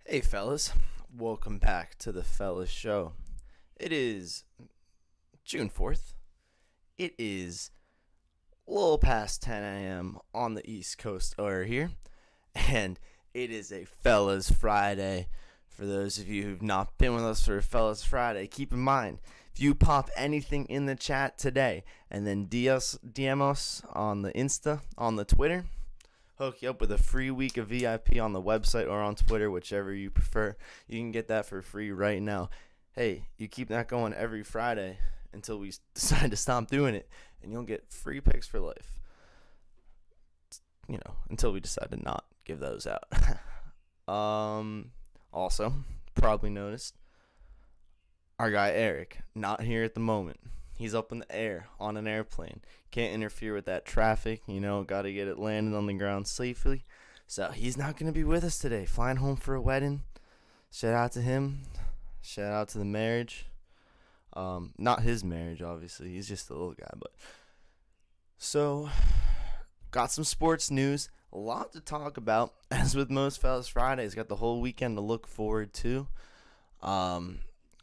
Hey fellas, welcome back to the Fellas Show. It is June 4th. It is a little past 10 a.m. on the East Coast over here, and it is a Fellas Friday. For those of you who've not been with us for Fellas Friday, keep in mind, if you pop anything in the chat today and then DM us on the Insta, on the Twitter, hook you up with a free week of VIP on the website or on Twitter, whichever you prefer. You can get that for free right now. Hey, you keep that going every Friday until we decide to stop doing it, and you'll get free picks for life. Until we decide to not give those out. Also, probably noticed, our guy Eric, not here at the moment. He's up in the air on an airplane. Can't interfere with that traffic, got to get it landed on the ground safely. So he's not going to be with us today. Flying home for a wedding. Shout out to him. Shout out to the marriage. Not his marriage, obviously. He's just a little guy. But so, got some sports news. A lot to talk about. As with most Fellas Fridays, got the whole weekend to look forward to.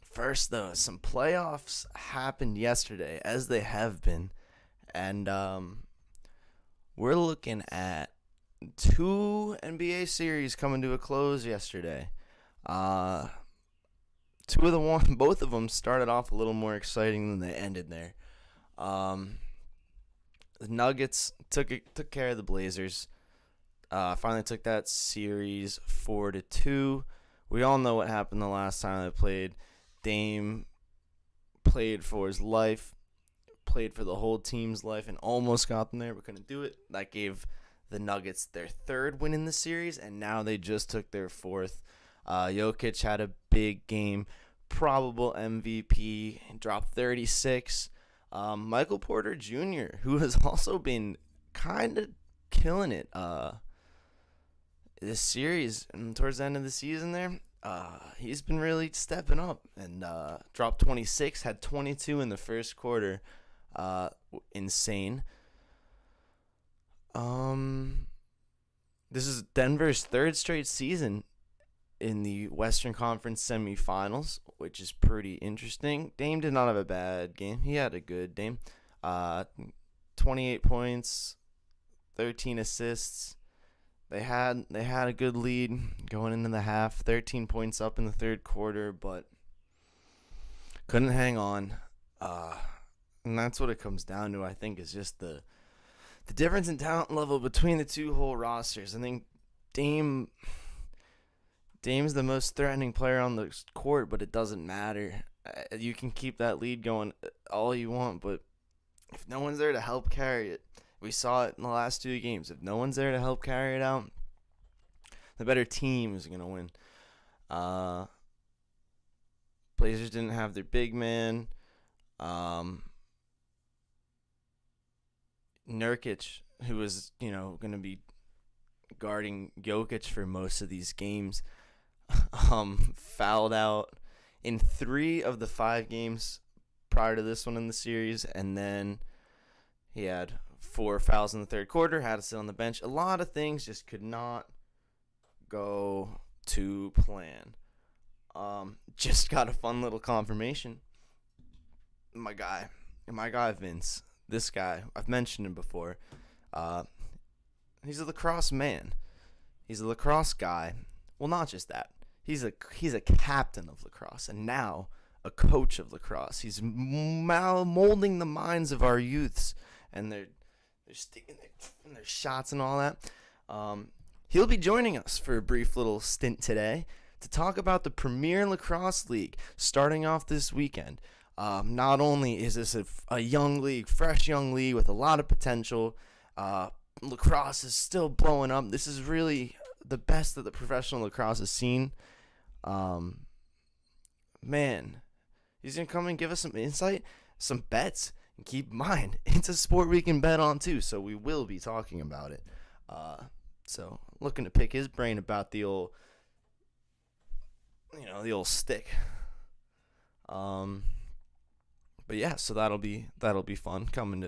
First, though, some playoffs happened yesterday, as they have been. And we're looking at two NBA series coming to a close yesterday. Both of them started off a little more exciting than they ended there. The Nuggets took care of the Blazers. Finally took that series 4-2. We all know what happened the last time they played. Dame played for his life, played for the whole team's life, and almost got them there, but couldn't do it. That gave the Nuggets their third win in the series, and now they just took their fourth. Jokic had a big game, probable MVP, dropped 36. Michael Porter Jr., who has also been kind of killing it this series and towards the end of the season there. He's been really stepping up and dropped 26, had 22 in the first quarter. Insane. This is Denver's third straight season in the Western Conference semifinals, which is pretty interesting. Dame did not have a bad game. He had a good Dame. 28 points, 13 assists. They had a good lead going into the half, 13 points up in the third quarter, but couldn't hang on. And that's what it comes down to, I think, is just the difference in talent level between the two whole rosters. I think Dame's the most threatening player on the court, but it doesn't matter. You can keep that lead going all you want, but if no one's there to help carry it, we saw it in the last two games. If no one's there to help carry it out, the better team is going to win. Blazers didn't have their big man. Nurkic, who was, going to be guarding Jokic for most of these games, fouled out in 3 of the 5 games prior to this one in the series, and then he had 4 fouls in the third quarter, had to sit on the bench. A lot of things just could not go to plan. Just got a fun little confirmation. My guy Vince, this guy, I've mentioned him before. He's a lacrosse man. He's a lacrosse guy. Well, not just that. He's a captain of lacrosse, and now a coach of lacrosse. He's molding the minds of our youths, and they're sticking their shots and all that. He'll be joining us for a brief little stint today to talk about the Premier Lacrosse League starting off this weekend. Not only is this a young league, fresh young league with a lot of potential, lacrosse is still blowing up. This is really the best that the professional lacrosse has seen. Man, he's going to come and give us some insight, some bets. And keep in mind, it's a sport we can bet on too, so we will be talking about it. So looking to pick his brain about the old stick. But yeah, so that'll be fun coming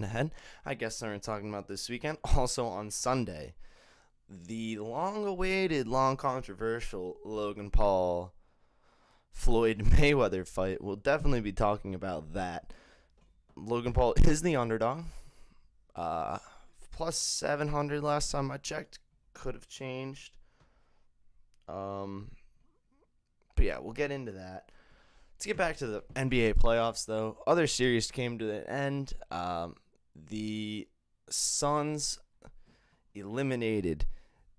ahead. I guess we're talking about this weekend. Also on Sunday, the long-awaited, long-controversial Logan Paul Floyd Mayweather fight. We'll definitely be talking about that. Logan Paul is the underdog. Plus 700 last time I checked. Could have changed. But yeah, we'll get into that. Let's get back to the NBA playoffs, though. Other series came to the end. The Suns eliminated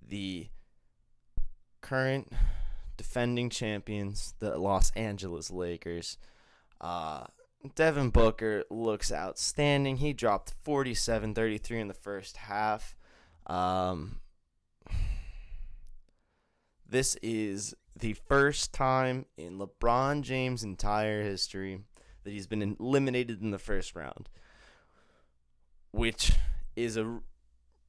the current defending champions, the Los Angeles Lakers. Devin Booker looks outstanding. He dropped 47-33 in the first half. This is the first time in LeBron James' entire history that he's been eliminated in the first round, which is a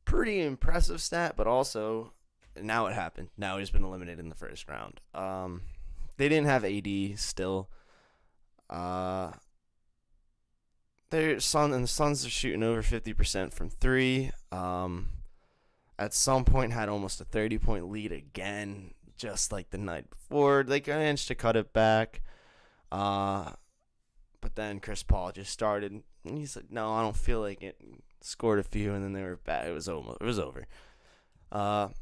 pretty impressive stat, but also now it happened. Now he's been eliminated in the first round. They didn't have AD still. The Suns are shooting over 50% from three. At some point had almost a 30-point lead again, just like the night before. They managed to cut it back. But then Chris Paul just started. And he's like, no, I don't feel like it. Scored a few, and then they were back. It was over. LeBron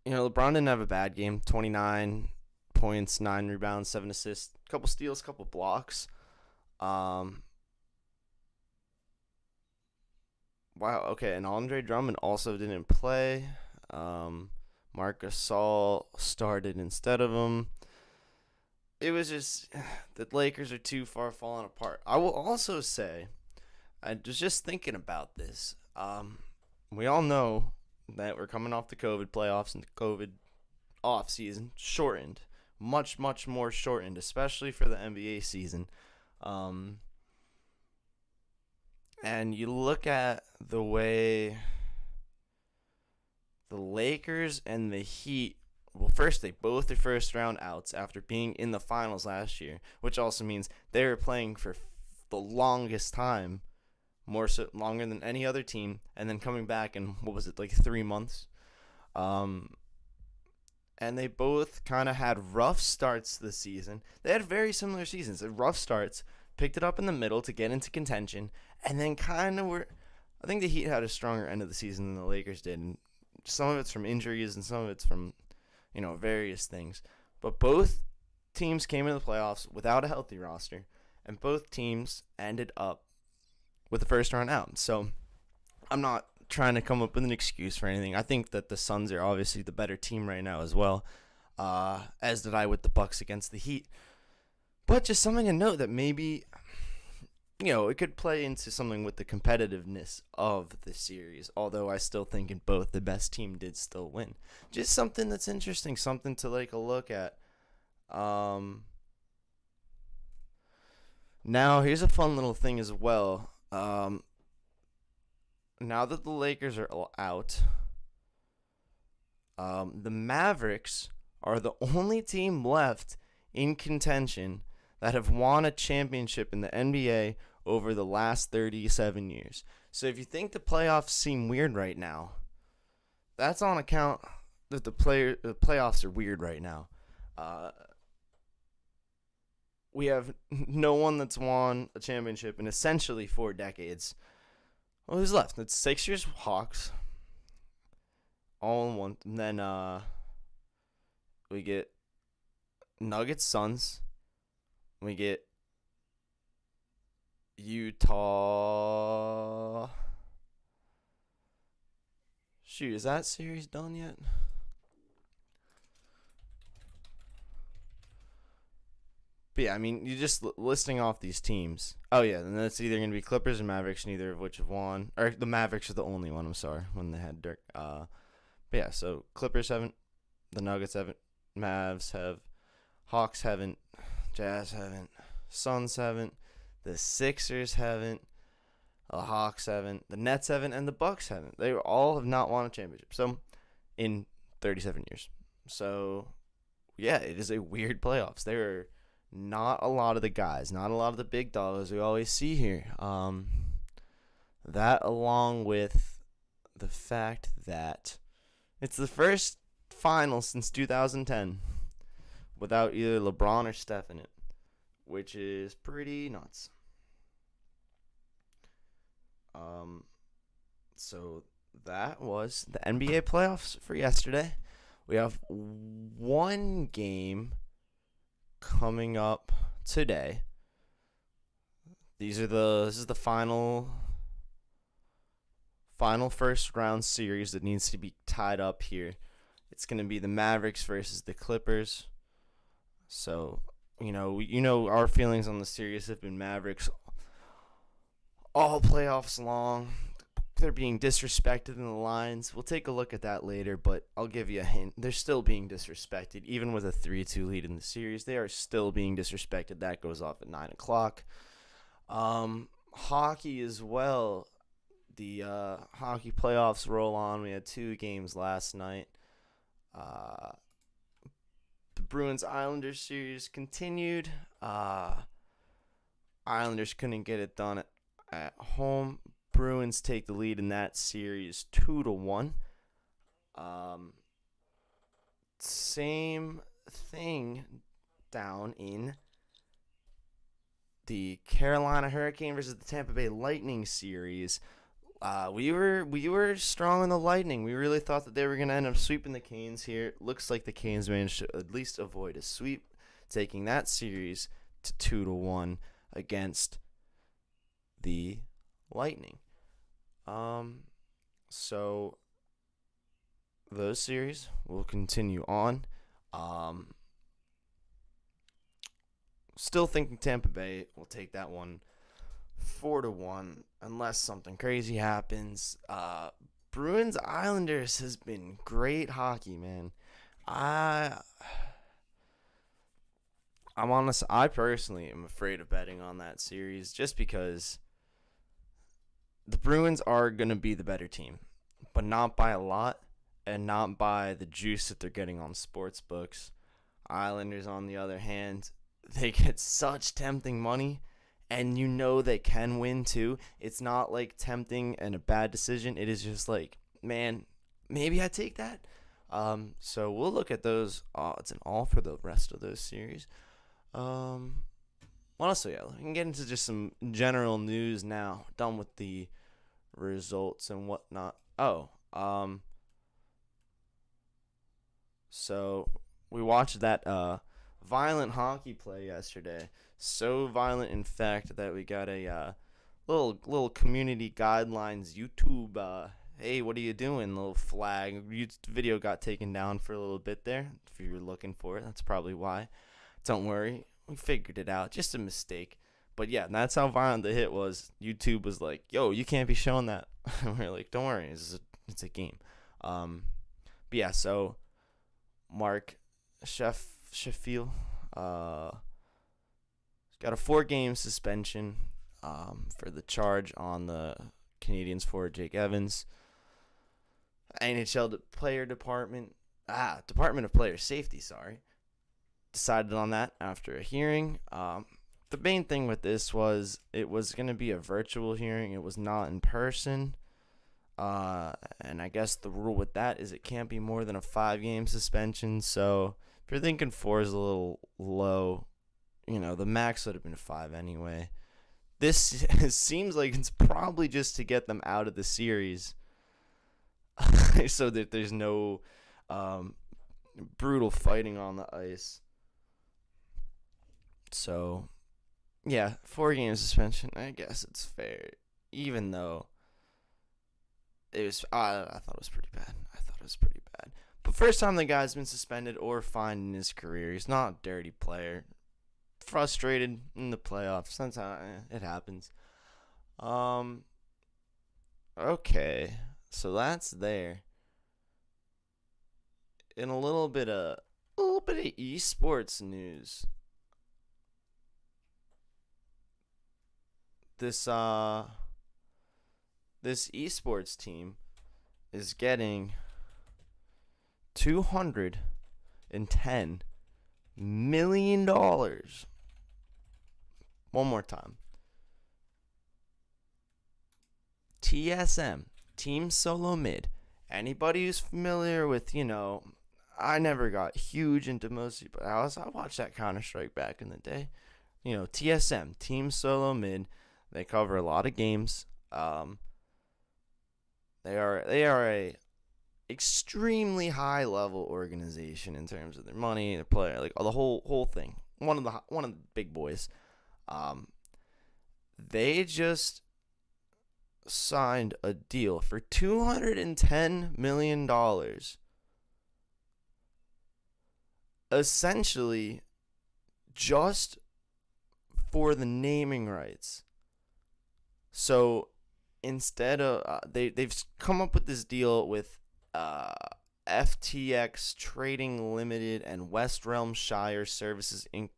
didn't have a bad game. 29 points, 9 rebounds, 7 assists, couple steals, couple blocks. Wow, okay, and Andre Drummond also didn't play. Marc Gasol started instead of him. It was just, the Lakers are too far falling apart. I will also say, I was just thinking about this. We all know that we're coming off the COVID playoffs and the COVID off season, shortened. Much, much more shortened, especially for the NBA season. And you look at the way the Lakers and the Heat, well, first, they both are first-round outs after being in the finals last year, which also means they were playing for the longest time, longer than any other team, and then coming back in, 3 months? And they both kind of had rough starts this season. They had very similar seasons. They had rough starts, picked it up in the middle to get into contention, and then kind of were. I think the Heat had a stronger end of the season than the Lakers did. And some of it's from injuries and some of it's from, various things. But both teams came into the playoffs without a healthy roster, and both teams ended up with the first round out. So I'm not trying to come up with an excuse for anything. I think that the Suns are obviously the better team right now as well, as did I with the Bucks against the Heat. But just something to note that maybe, it could play into something with the competitiveness of the series, although I still think in both the best team did still win. Just something that's interesting, something to a look at. Now, here's a fun little thing as well. Now that the Lakers are out, the Mavericks are the only team left in contention that have won a championship in the NBA over the last 37 years. So if you think the playoffs seem weird right now, that's on account that the playoffs are weird right now. We have no one that's won a championship in essentially 4 decades. Well, who's left? It's Sixers, Hawks, all in one. And then we get Nuggets, Suns. We get Utah. Shoot, is that series done yet? But yeah, I mean, you just listing off these teams. Oh yeah, and then it's either going to be Clippers or Mavericks, neither of which have won. Or the Mavericks are the only one, I'm sorry, when they had Dirk. But yeah, so Clippers haven't, the Nuggets haven't, Mavs have, Hawks haven't, Jazz haven't, Suns haven't, the Sixers haven't, the Hawks haven't, the Nets haven't, and the Bucks haven't. They all have not won a championship. So, in 37 years. So, yeah, it is a weird playoffs. There are not a lot of the guys, not a lot of the big dogs we always see here. That along with the fact that it's the first final since 2010 without either LeBron or Steph in it, which is pretty nuts. So that was the NBA playoffs for yesterday. We have one game coming up today. This is the final first round series that needs to be tied up here. It's going to be the Mavericks versus the Clippers. So, our feelings on the series have been Mavericks all playoffs long. They're being disrespected in the lines. We'll take a look at that later, but I'll give you a hint. They're still being disrespected. Even with a 3-2 lead in the series, they are still being disrespected. That goes off at 9 o'clock. Hockey as well. The hockey playoffs roll on. We had 2 games last night. The Bruins-Islanders series continued. Islanders couldn't get it done at home. Bruins take the lead in that series 2-1. Same thing down in the Carolina Hurricane versus the Tampa Bay Lightning series. We were strong in the Lightning. We really thought that they were going to end up sweeping the Canes here. Looks like the Canes managed to at least avoid a sweep, taking that series to 2-1 against the Lightning. So those series will continue on. Still thinking Tampa Bay will take that one 4-1 unless something crazy happens. Bruins Islanders has been great hockey, man. I'm honest. I personally am afraid of betting on that series just because the Bruins are going to be the better team, but not by a lot and not by the juice that they're getting on sports books. Islanders, on the other hand, they get such tempting money, and they can win too. It's not like tempting and a bad decision. It is just like, man, maybe I take that. So we'll look at those odds and all for the rest of those series. Also, yeah, we can get into just some general news now. Done with the results and whatnot. So we watched that violent hockey play yesterday. So violent, in fact, that we got a little community guidelines YouTube. Hey, what are you doing? Little flag. Video got taken down for a little bit there. If you were looking for it, that's probably why. Don't worry. We figured it out. Just a mistake. But yeah, that's how violent the hit was. YouTube was like, yo, you can't be showing that. We're like, don't worry. It's a game. But yeah, so Mark Sheffield got a 4-game suspension for the charge on the Canadians forward Jake Evans. NHL Department of Player Safety, decided on that after a hearing. The main thing with this was it was going to be a virtual hearing. It was not in person. And I guess the rule with that is it can't be more than a 5-game suspension. So if you're thinking 4 is a little low, the max would have been 5 anyway. This seems like it's probably just to get them out of the series so that there's no brutal fighting on the ice. So, yeah, 4-game suspension. I guess it's fair, even though it was. I thought it was pretty bad. But first time the guy's been suspended or fined in his career. He's not a dirty player. Frustrated in the playoffs. That's how it happens. Okay, so that's there. In a little bit of esports news. This esports team is getting $210 million. One more time. TSM Team Solo Mid. Anybody who's familiar with, I never got huge into Mosi, but I watched that Counter-Strike back in the day. TSM, Team Solo Mid. They cover a lot of games. They are a extremely high level organization in terms of their money, their player, like the whole thing. One of the big boys. They just signed a deal for $210 million. Essentially, just for the naming rights. So instead of they've come up with this deal with FTX Trading Limited and West Realm Shire Services Inc.,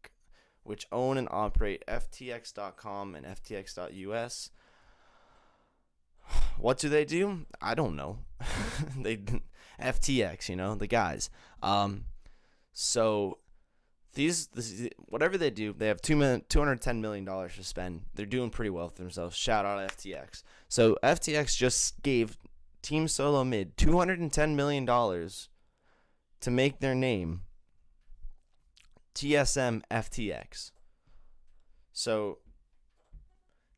which own and operate FTX.com and FTX.us. What do? I don't know. They FTX, the guys. So whatever they do, they have $210 million to spend. They're doing pretty well for themselves. Shout out FTX. So FTX just gave Team Solo Mid $210 million to make their name TSM FTX. So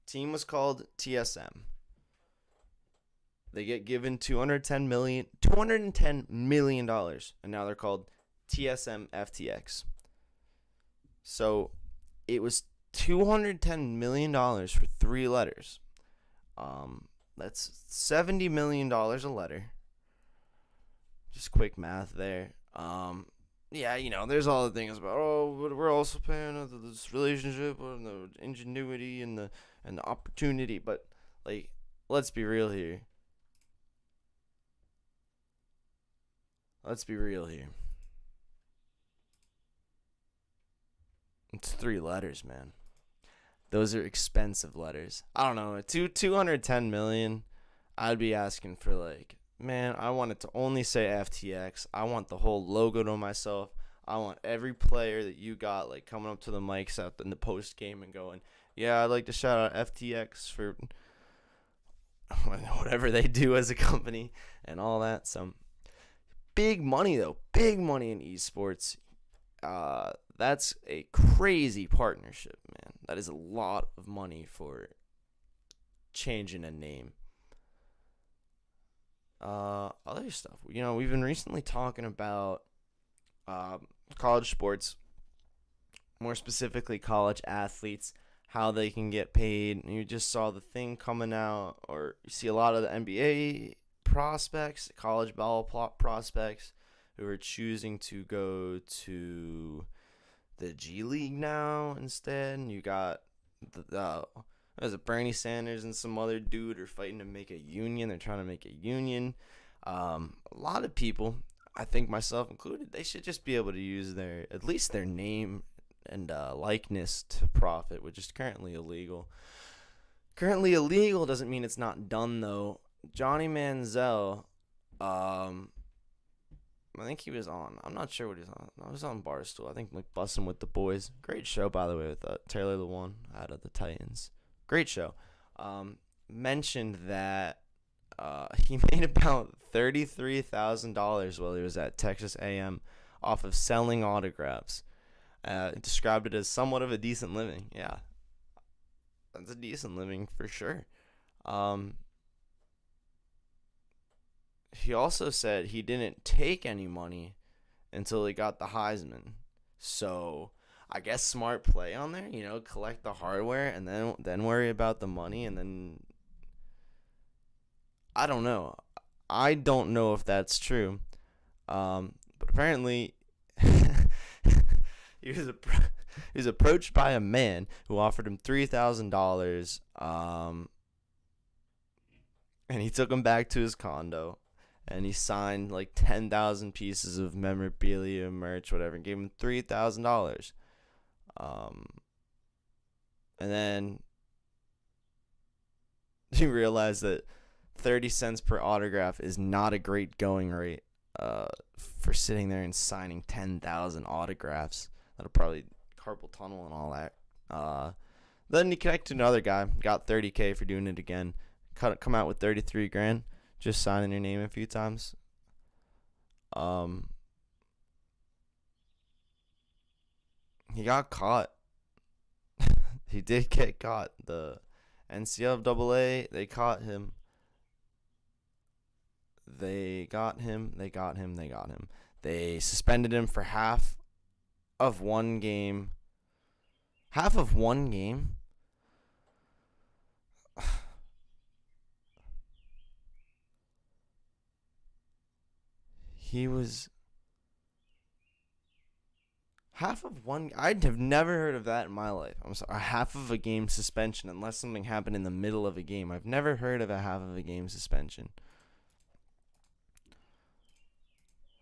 team was called TSM. They get given $210 million, and now they're called TSM FTX. So it was $210 million for 3 letters. That's $70 million a letter. Just quick math there. There's all the things about, but we're also paying this relationship and the ingenuity and the opportunity. But let's be real here. It's 3 letters, man. Those are expensive letters. I don't know. $210 million. I'd be asking for man, I want it to only say FTX. I want the whole logo to myself. I want every player that you got coming up to the mics out in the post game and going, yeah, I'd like to shout out FTX for whatever they do as a company and all that. So big money though. Big money in esports. That's a crazy partnership, man. That is a lot of money for changing a name. Other stuff. We've been recently talking about college sports, more specifically college athletes, how they can get paid. You just saw the thing coming out, or you see a lot of the NBA prospects, college ball prospects, who are choosing to go to the G League now instead. And you got there's a Bernie Sanders and some other dude are fighting to make a union. They're trying to make a union. A lot of people, I think myself included, they should just be able to use at least their name and likeness to profit, which is currently illegal. Currently illegal doesn't mean it's not done though. Johnny Manziel, I think he was on. I'm not sure what he's on. I was on Barstool. I think Bussin' with the Boys. Great show, by the way, with Taylor Lewan out of the Titans. Great show. Mentioned that he made about $33,000 while he was at Texas A&M off of selling autographs. Described it as somewhat of a decent living. Yeah, that's a decent living for sure. He also said he didn't take any money until he got the Heisman. So I guess smart play on there, collect the hardware and then worry about the money. And then I don't know. I don't know if that's true. But apparently he was approached by a man who offered him $3,000. And he took him back to his condo. And he signed 10,000 pieces of memorabilia, merch, whatever, and gave him $3,000. And then you realize that 30 cents per autograph is not a great going rate for sitting there and signing 10,000 autographs. That'll probably carpal tunnel and all that. Then he connected to another guy, got $30K for doing it again. Come out with $33,000. just signing your name a few times. He got caught. He did get caught. The NCAA, they caught him. They got him. They suspended him for half of one game. Half of one game? He was half of one. I'd have never heard of that in my life. I'm sorry. Half of a game suspension, unless something happened in the middle of a game. I've never heard of a half of a game suspension.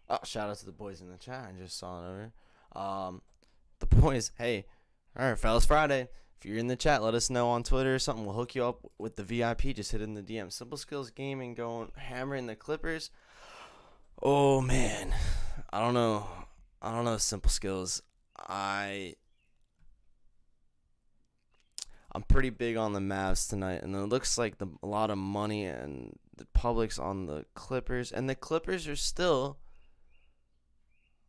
Oh, shout out to the boys in the chat. I just saw it over. The boys, hey, all right, fellas, Friday. If you're in the chat, let us know on Twitter or something. We'll hook you up with the VIP. Just hit in the DM. Simple Skills Gaming going hammering the Clippers. Oh man, I don't know. Simple Skills. I'm pretty big on the Mavs tonight, and it looks like a lot of money and the public's on the Clippers, and the Clippers are still.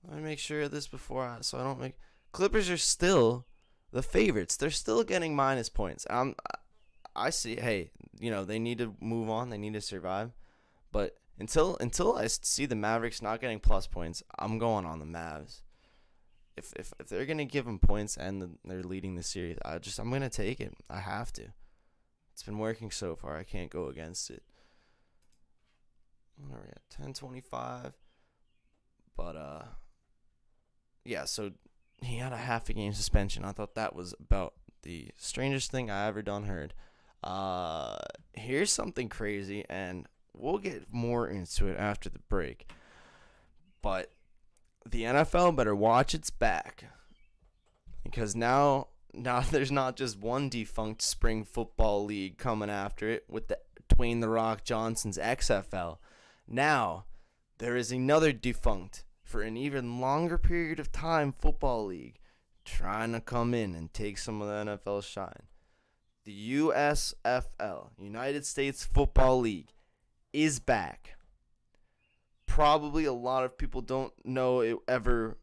Let me make sure of this so I don't make. Clippers are still the favorites. They're still getting minus points. I see. Hey, they need to move on. They need to survive, but. Until I see the Mavericks not getting plus points, I'm going on the Mavs. If they're gonna give them points and they're leading the series, I'm gonna take it. I have to. It's been working so far. I can't go against it. What are we at? 10:25. But yeah. So he had a half a game suspension. I thought that was about the strangest thing I ever heard. Here's something crazy, and we'll get more into it after the break. But the NFL better watch its back. Because now there's not just one defunct spring football league coming after it with the Dwayne "The Rock" Johnson's XFL. Now there is another defunct for an even longer period of time football league trying to come in and take some of the NFL shine. The USFL, United States Football League, is back. Probably a lot of people don't know it ever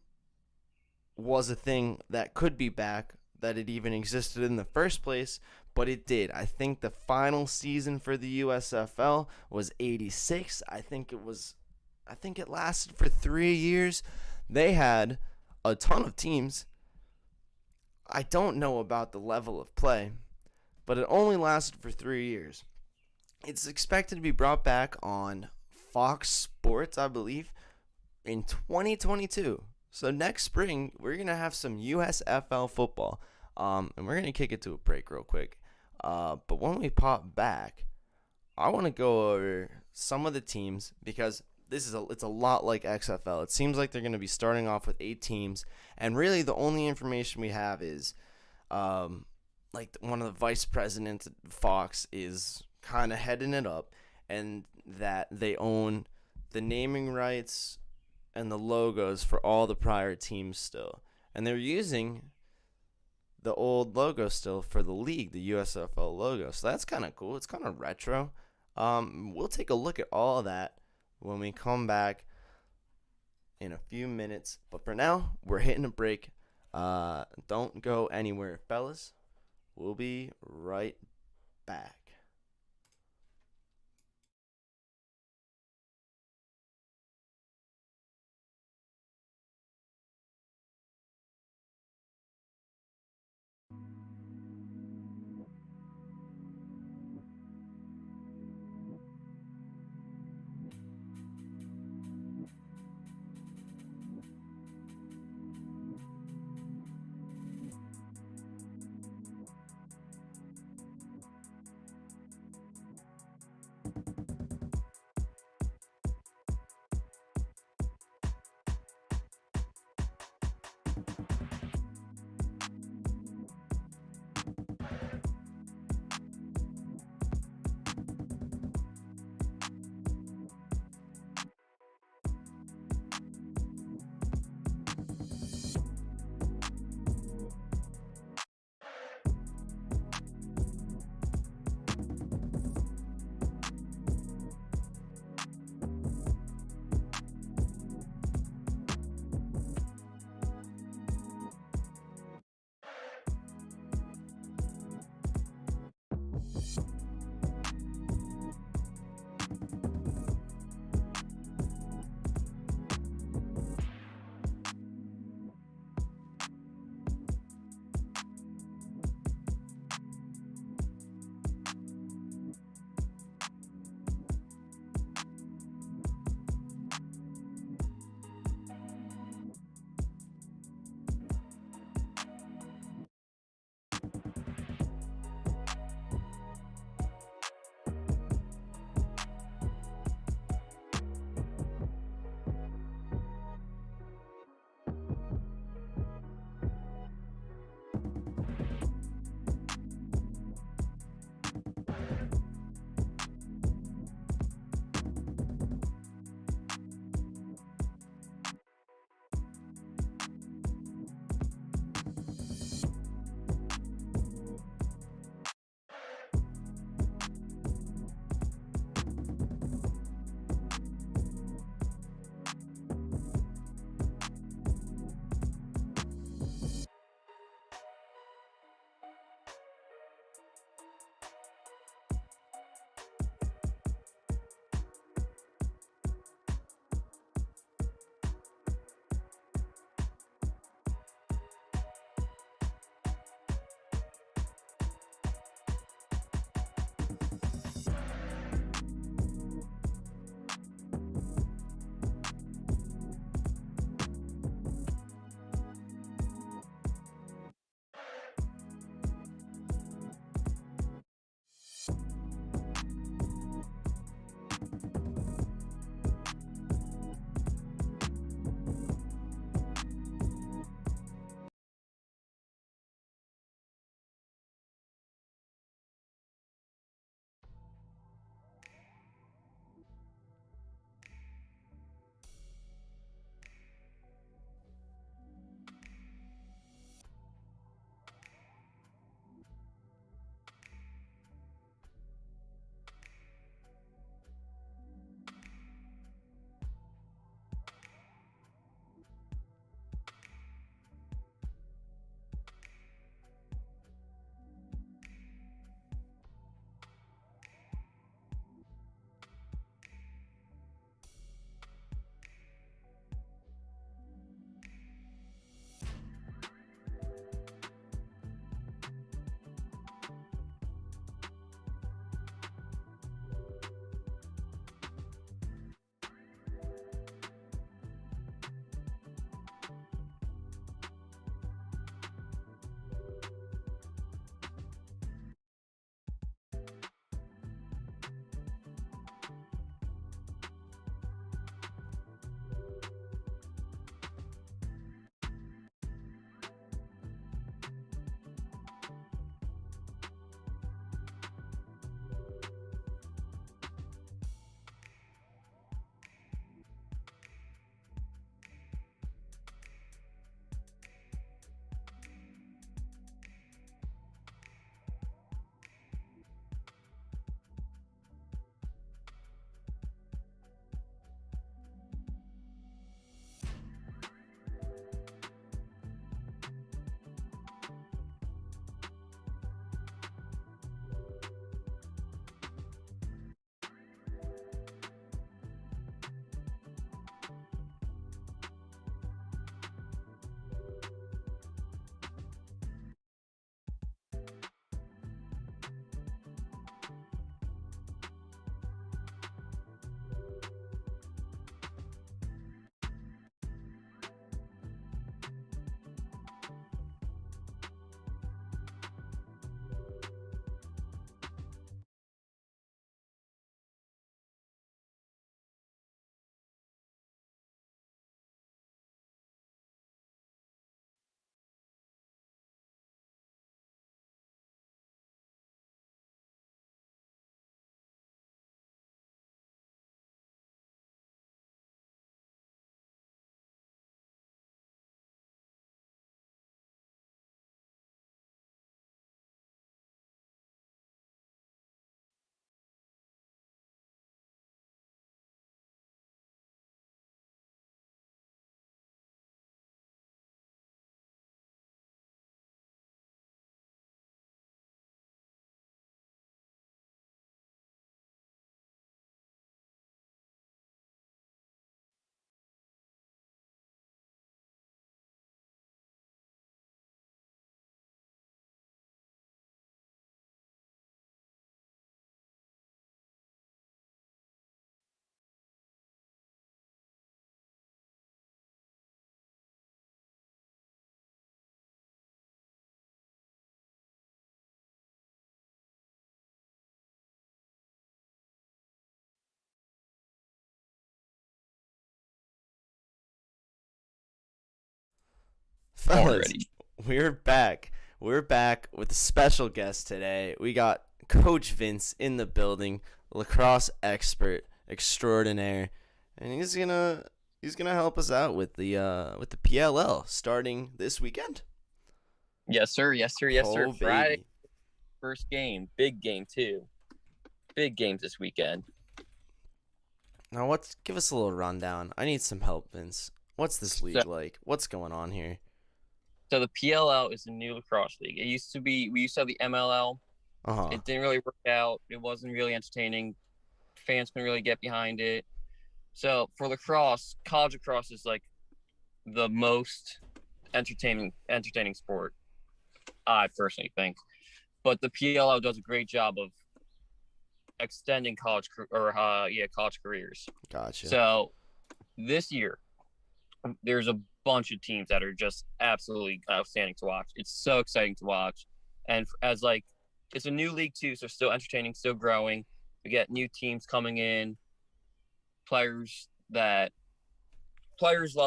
was a thing that could be back, that it even existed in the first place, but it did. I think the final season for the USFL was 86. I think it lasted for 3 years. They had a ton of teams. I don't know about the level of play, but it only lasted for 3 years. It's expected to be brought back on Fox Sports, I believe, in 2022. So next spring, we're going to have some USFL football. And we're going to kick it to a break real quick. But when we pop back, I want to go over some of the teams because it's a lot like XFL. It seems like they're going to be starting off with 8 teams. And really the only information we have is like one of the vice presidents at Fox is kind of heading it up, and that they own the naming rights and the logos for all the prior teams still, and they're using the old logo still for the league, the USFL logo. So that's kind of cool. It's kind of retro. We'll take a look at all of that when we come back in a few minutes, but for now we're hitting a break. Don't go anywhere, fellas. We'll be right back. Fellas, already. we're back. We're back with a special guest today. We got Coach Vince in the building, lacrosse expert extraordinaire, and he's gonna help us out with the PLL starting this weekend. Yes, sir. Yes, sir. Yes, sir. Oh Friday, baby! first game. Big game, too. Big games this weekend. Now give us a little rundown. I need some help, Vince. What's this league So, like? What's going on here? so the PLL is a new lacrosse league. We used to have the MLL. Uh-huh. It didn't really work out. It wasn't really entertaining. Fans couldn't really get behind it. So for lacrosse, college lacrosse is like the most entertaining sport, I personally think. But the PLL does a great job of extending college careers. Gotcha. So this year, there's a bunch of teams that are just absolutely outstanding to watch. It's so exciting to watch, and it's a new league too, so still entertaining, still growing. We get new teams coming in, players love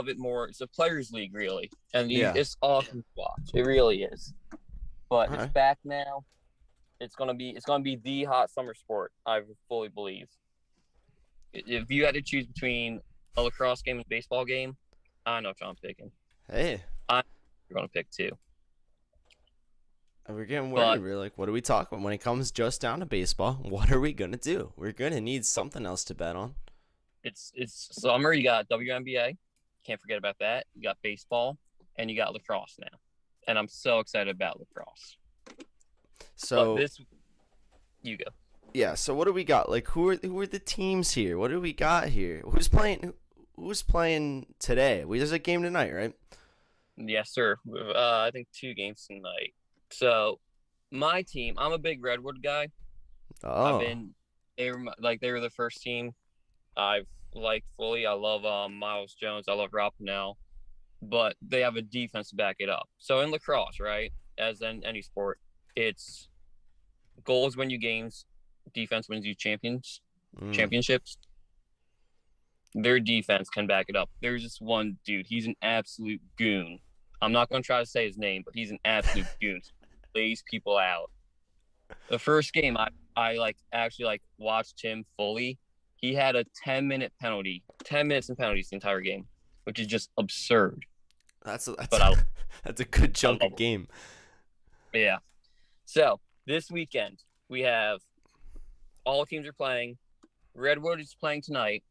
it more. It's a players' league, really, and it's awesome to watch. It really is. But it's back now. It's gonna be the hot summer sport. I fully believe. If you had to choose between a lacrosse game and a baseball game, I know what I'm picking. Hey, I'm gonna pick two. We're getting worried. We're like, what are we talking about when it comes just down to baseball? What are we gonna do? We're gonna need something else to bet on. It's summer. You got WNBA. Can't forget about that. You got baseball, and you got lacrosse now. And I'm so excited about lacrosse. So you go. Yeah. So what do we got? Like, who are the teams here? What do we got here? Who's playing? Who's playing today? There's a game tonight, right? Yes, sir. I think 2 games tonight. So my team, I'm a big Redwood guy. Oh. They were the first team I've liked fully. I love Miles Jones. I love Rob Pennell, but they have a defense to back it up. So in lacrosse, right, as in any sport, it's goals win you games, defense wins you championships. Their defense can back it up. There's this one dude. He's an absolute goon. I'm not going to try to say his name, but he's an absolute goon. Lays people out. The first game, I actually watched him fully. He had a 10-minute penalty, 10 minutes in penalties the entire game, which is just absurd. That's a good chunk of game. Yeah. So this weekend we have all teams are playing. Redwood is playing tonight,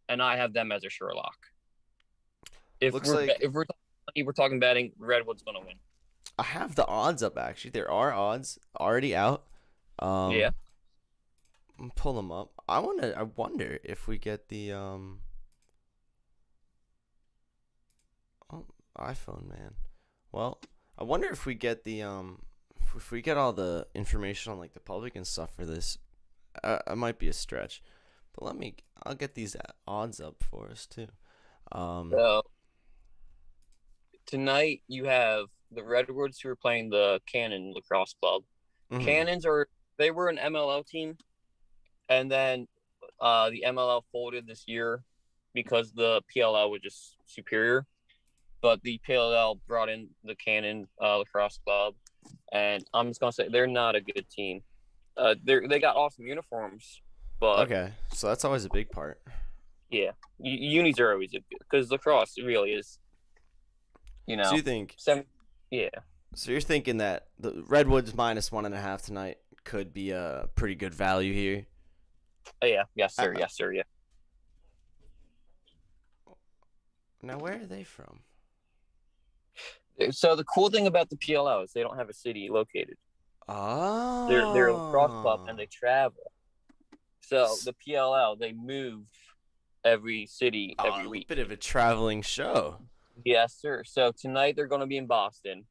and I have them as a sure lock. If we're talking betting, Redwood's gonna win. I have the odds up actually. There are odds already out. Yeah. Pull them up. I wonder if we get the iPhone, man. Well, I wonder if we get the if we get all the information on like the public and stuff for this. It might be a stretch, but I'll get these odds up for us too. So tonight you have the Redwoods who are playing the Cannon Lacrosse Club. Mm-hmm. Cannons they were an MLL team, and then the MLL folded this year because the PLL was just superior. But the PLL brought in the Cannon Lacrosse Club, and I'm just gonna say they're not a good team. They got awesome uniforms, but okay, so that's always a big part. Yeah, unis are always a good because lacrosse really is. So you think? Yeah. So you're thinking that the Redwoods -1.5 tonight could be a pretty good value here? Oh, yeah. Yes, sir. Yes, sir. Yeah. Now, where are they from? So the cool thing about the PLL is they don't have a city located. Oh. They're a lacrosse club and they travel. So the PLL, they move every city every week. A bit of a traveling show. Yes, sir. So tonight they're going to be in Boston.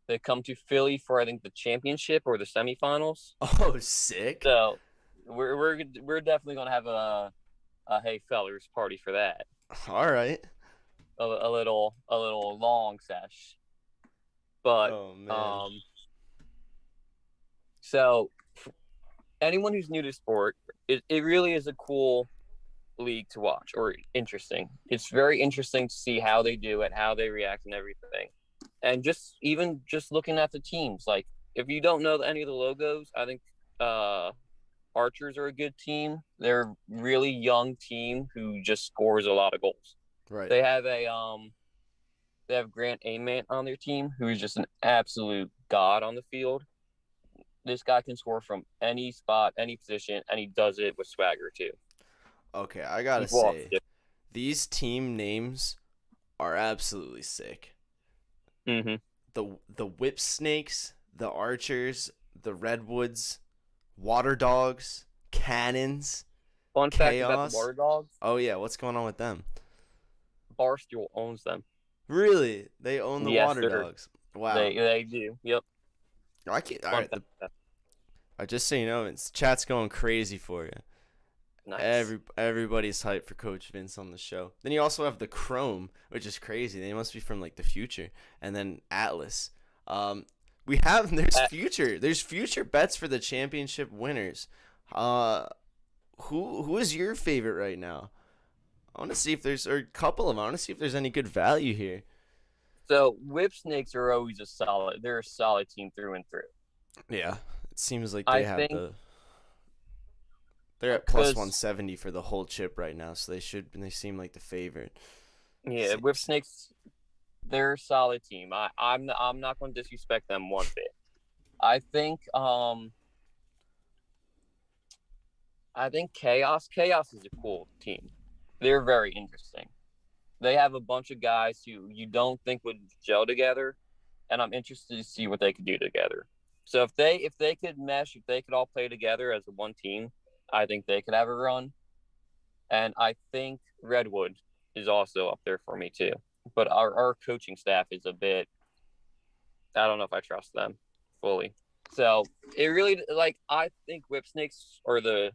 They come to Philly for I think the championship or the semifinals. Oh, sick! So we're definitely going to have a hey fellers party for that. All right. A little long sesh. But so anyone who's new to sport, it really is a cool league to watch or interesting. It's very interesting to see how they do it, how they react and everything. And just looking at the teams, like if you don't know any of the logos, I think Archers are a good team. They're a really young team who just scores a lot of goals. Right. They have Grant Ament on their team, who is just an absolute god on the field. This guy can score from any spot, any position, and he does it with swagger too. Okay, I gotta say, these team names are absolutely sick. Mm-hmm. The Whip Snakes, the Archers, the Redwoods, Water Dogs, Cannons, Fun fact Chaos. about the Water Dogs. Oh yeah, what's going on with them? Barstool owns them. Really? They own the Water Dogs. Wow. They do. Yep. I can't. All right. Just so you know, chat's going crazy for you. Nice. Everybody's hyped for Coach Vince on the show. Then you also have the Chrome, which is crazy. They must be from like the future. And then Atlas. There's future bets for the championship winners. Who is your favorite right now? I want to see if there's a couple of them. I want to see if there's any good value here. So Whip Snakes are always they're a solid team through and through. Yeah, it seems like they're at plus 170 for the whole chip right now, so they seem like the favorite. Yeah, Whip Snakes, they're a solid team. I'm not going to disrespect them one bit. I think Chaos is a cool team. They're very interesting. They have a bunch of guys who you don't think would gel together, and I'm interested to see what they could do together. So if they could mesh, if they could all play together as a one team, I think they could have a run. And I think Redwood is also up there for me too. But our coaching staff is a bit, I don't know if I trust them fully. So it really, I think Whip Snakes are the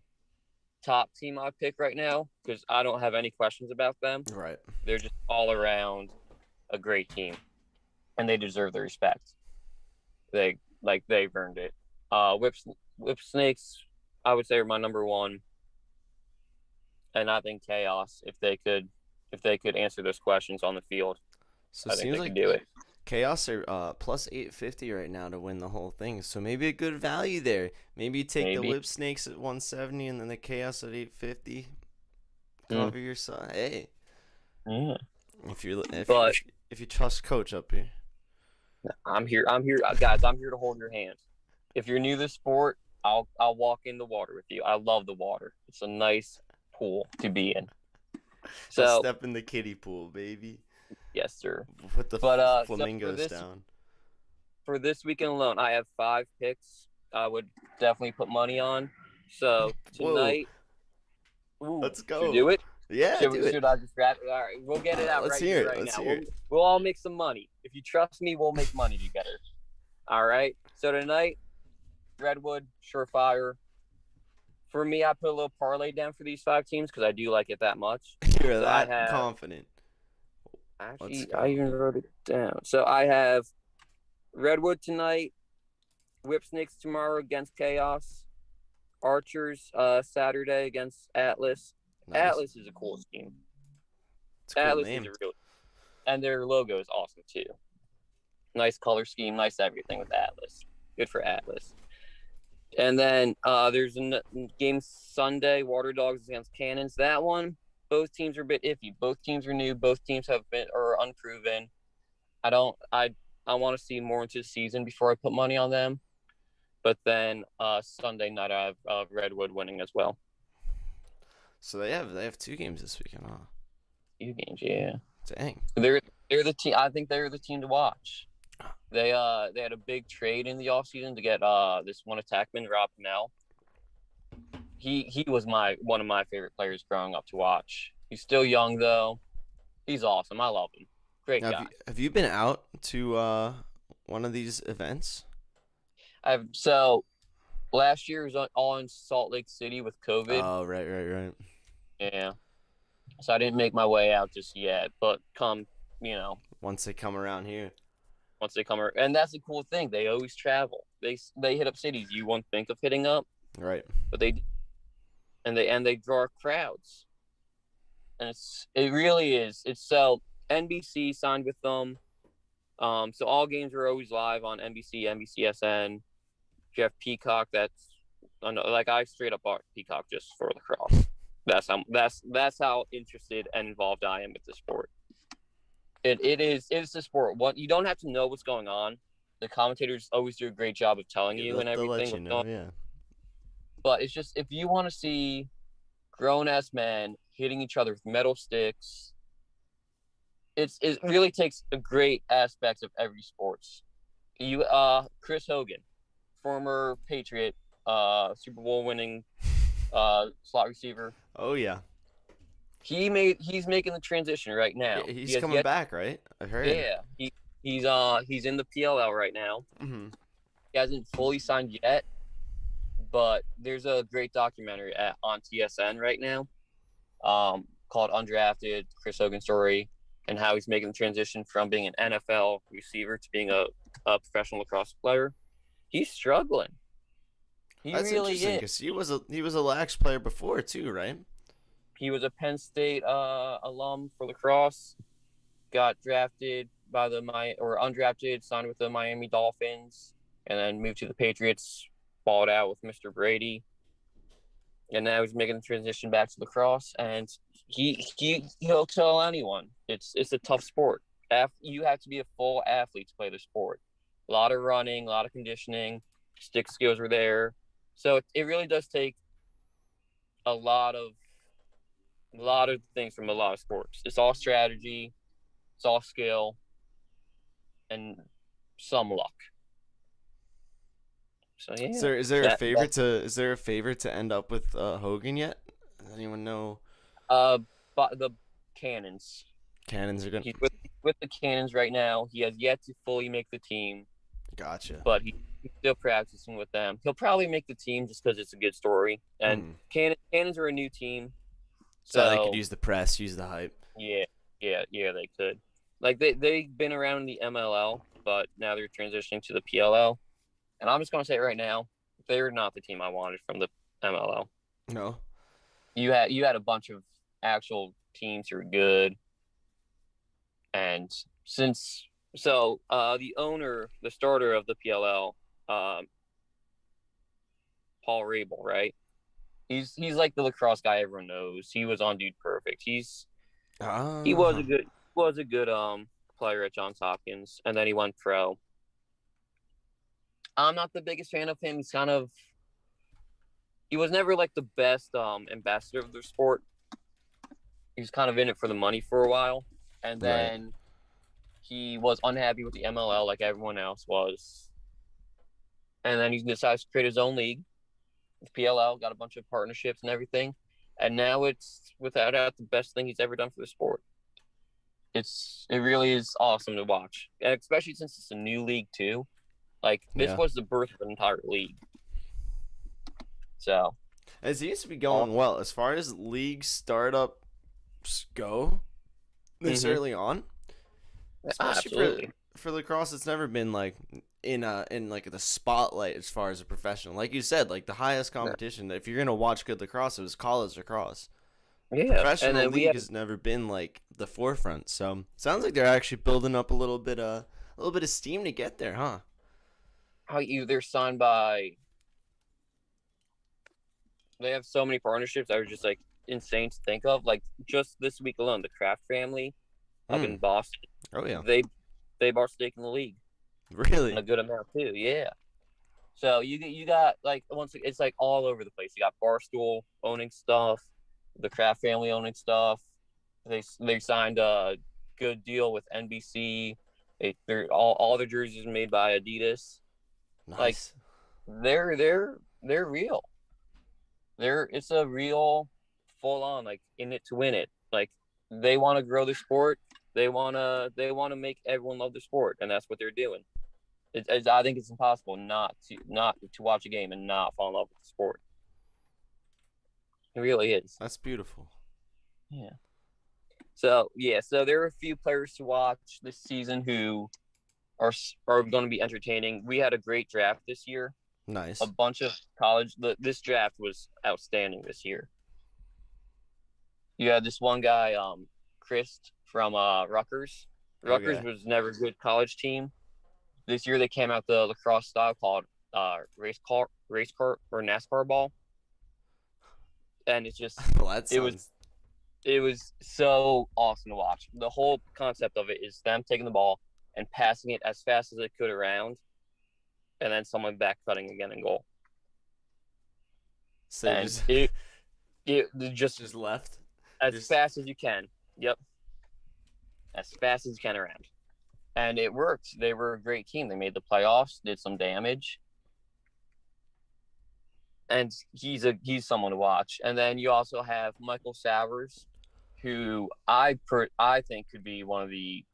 top team I pick right now because I don't have any questions about them. Right. They're just all around a great team, and they deserve the respect. They've earned it. Whip Snakes, I would say, are my number one, and I think Chaos, if they could answer those questions on the field, so I think they can do it. Chaos are plus 850 right now to win the whole thing, so maybe a good value there. Maybe you take the Whip Snakes at 170 and then the Chaos at 850. Cover your side. Hey. Yeah. If you trust Coach up here. I'm here, guys. I'm here to hold your hand. If you're new to the sport, I'll walk in the water with you. I love the water. It's a nice pool to be in. So step in the kiddie pool, baby. Yes, sir. Put the flamingos down. For this weekend alone, I have 5 picks I would definitely put money on. So tonight, let's go. Should we do it? Yeah, should I just grab it? All right, we'll get it out let's now. Hear it. We'll all make some money. If you trust me, we'll make money together. All right. So tonight, Redwood, surefire. For me, I put a little parlay down for these 5 teams because I do like it that much. You're that confident. Actually, I even wrote it down. So I have Redwood tonight, Whip Snakes tomorrow against Chaos, Archers Saturday against Atlas. Nice. Atlas is a cool team. It's a cool Atlas name. is a real, and their logo is awesome too. Nice color scheme, nice everything with Atlas. Good for Atlas. And then there's a game Sunday, Water Dogs against Cannons. That one, both teams are a bit iffy. Both teams are new. Both teams are unproven. I want to see more into the season before I put money on them. But then Sunday night, I have Redwood winning as well. So they have 2 games this weekend, huh? 2 games, yeah. Dang. They're the team. I think they're the team to watch. They had a big trade in the offseason to get this one attackman, Rob Pennell. He was one of my favorite players growing up to watch. He's still young though. He's awesome. I love him. Great guy. Have you been out to one of these events? So last year was all in Salt Lake City with COVID. Oh, right. Yeah. So I didn't make my way out just yet, but once they come around here. And that's the cool thing. They always travel. They hit up cities you won't think of hitting up. Right. But they draw crowds. And it really is. It's so NBC signed with them. So all games are always live on NBC, NBCSN. You have Peacock. Like I straight up bought Peacock just for lacrosse. That's how interested and involved I am with the sport. It's the sport. What you don't have to know what's going on. The commentators always do a great job of telling you and They'll let everything. you know, yeah. But it's just if you want to see grown ass men hitting each other with metal sticks, it really takes a great aspects of every sports. Chris Hogan, former Patriot, Super Bowl winning slot receiver. Oh yeah. He's making the transition right now. He's coming back, right? I heard. Yeah, he's in the PLL right now. Mm-hmm. He hasn't fully signed yet, but there's a great documentary on TSN right now, called Undrafted, Chris Hogan story, and how he's making the transition from being an NFL receiver to being a professional lacrosse player. He's struggling. That's really interesting because he was a lax player before too, right? He was a Penn State alum for lacrosse. Got drafted by undrafted, signed with the Miami Dolphins, and then moved to the Patriots. Balled out with Mr. Brady, and now he's making the transition back to lacrosse. And he'll tell anyone it's a tough sport. You have to be a full athlete to play the sport. A lot of running, a lot of conditioning, stick skills are there. So it really does take a lot of things from a lot of sports. It's all strategy, it's all skill, and some luck. So yeah. Is there a favorite to end up with Hogan yet? Does anyone know? But the Cannons. Cannons are gonna. He's with the Cannons right now. He has yet to fully make the team. Gotcha. But he's still practicing with them. He'll probably make the team just because it's a good story. And Cannons are a new team, so they could use the press, use the hype. Yeah, they could. Like they've been around in the MLL, but now they're transitioning to the PLL. And I'm just gonna say it right now, they're not the team I wanted from the MLL. No. You had a bunch of actual teams who were good, and the starter of the PLL, Paul Rabel, right? He's like the lacrosse guy everyone knows. He was on Dude Perfect. He was a good player at Johns Hopkins, and then he went pro. I'm not the biggest fan of him. He was never like the best ambassador of the sport. He was kind of in it for the money for a while, and then he was unhappy with the MLL like everyone else was, and then he decided to create his own league. The PLL got a bunch of partnerships and everything, and now it's without doubt the best thing he's ever done for the sport. It really is awesome to watch, and especially since it's a new league too. Like this was the birth of an entire league. So it seems to be going well as far as league startups go this early on. Especially for lacrosse, it's never been like in like the spotlight as far as a professional. Like you said, like the highest competition. If you're gonna watch good lacrosse, it was college lacrosse. Yeah, professional league has never been like the forefront. So sounds like they're actually building up a little bit of steam to get there, huh? They're signed by. They have so many partnerships that are just like insane to think of. Like just this week alone, the Kraft family up in Boston. Oh yeah, they bought stake in the league. Really, and a good amount too. Yeah. So you got like it's like all over the place. You got Barstool owning stuff, the Kraft family owning stuff. They signed a good deal with NBC. They're all their jerseys are made by Adidas. Nice. Like they're real. It's a real full on like in it to win it. Like they want to grow the sport. They want to make everyone love the sport, and that's what they're doing. I think it's impossible not to watch a game and not fall in love with the sport. It really is. That's beautiful. Yeah. So there are a few players to watch this season who are going to be entertaining. We had a great draft this year. Nice. A bunch of college. This draft was outstanding this year. You had this one guy, Chris from Rutgers, Rutgers Okay. was never a good college team. This year they came out the lacrosse style called race car or NASCAR ball, and it's just Well, that it was sounds. it was so awesome to watch. The whole concept of it is them taking the ball and passing it as fast as they could around, and then someone back cutting again in goal. So you And just it just just left. as Just fast as you can. Yep, as fast as you can around. And it worked. They were a great team. They made the playoffs, did some damage, and he's someone to watch. And then you also have Michael Savers, who I think could be one of the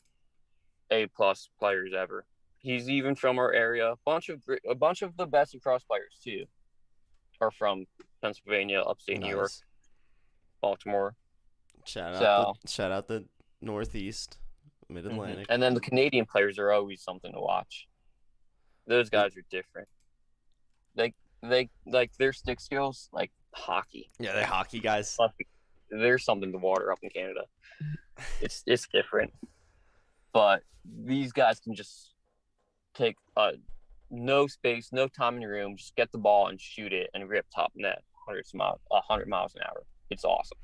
A-plus players ever. He's even from our area. A bunch of the best lacrosse players too are from Pennsylvania, upstate New York, nice. Baltimore. The So, shout out the Northeast, Mid Atlantic. and then the Canadian players are always something to watch. Those guys are different. They like their stick skills like hockey. Yeah, they're hockey guys. But there's something to water up in Canada. It's different. But these guys can just take no space, no time in the room, just get the ball and shoot it and rip top net 100 miles an hour. It's awesome.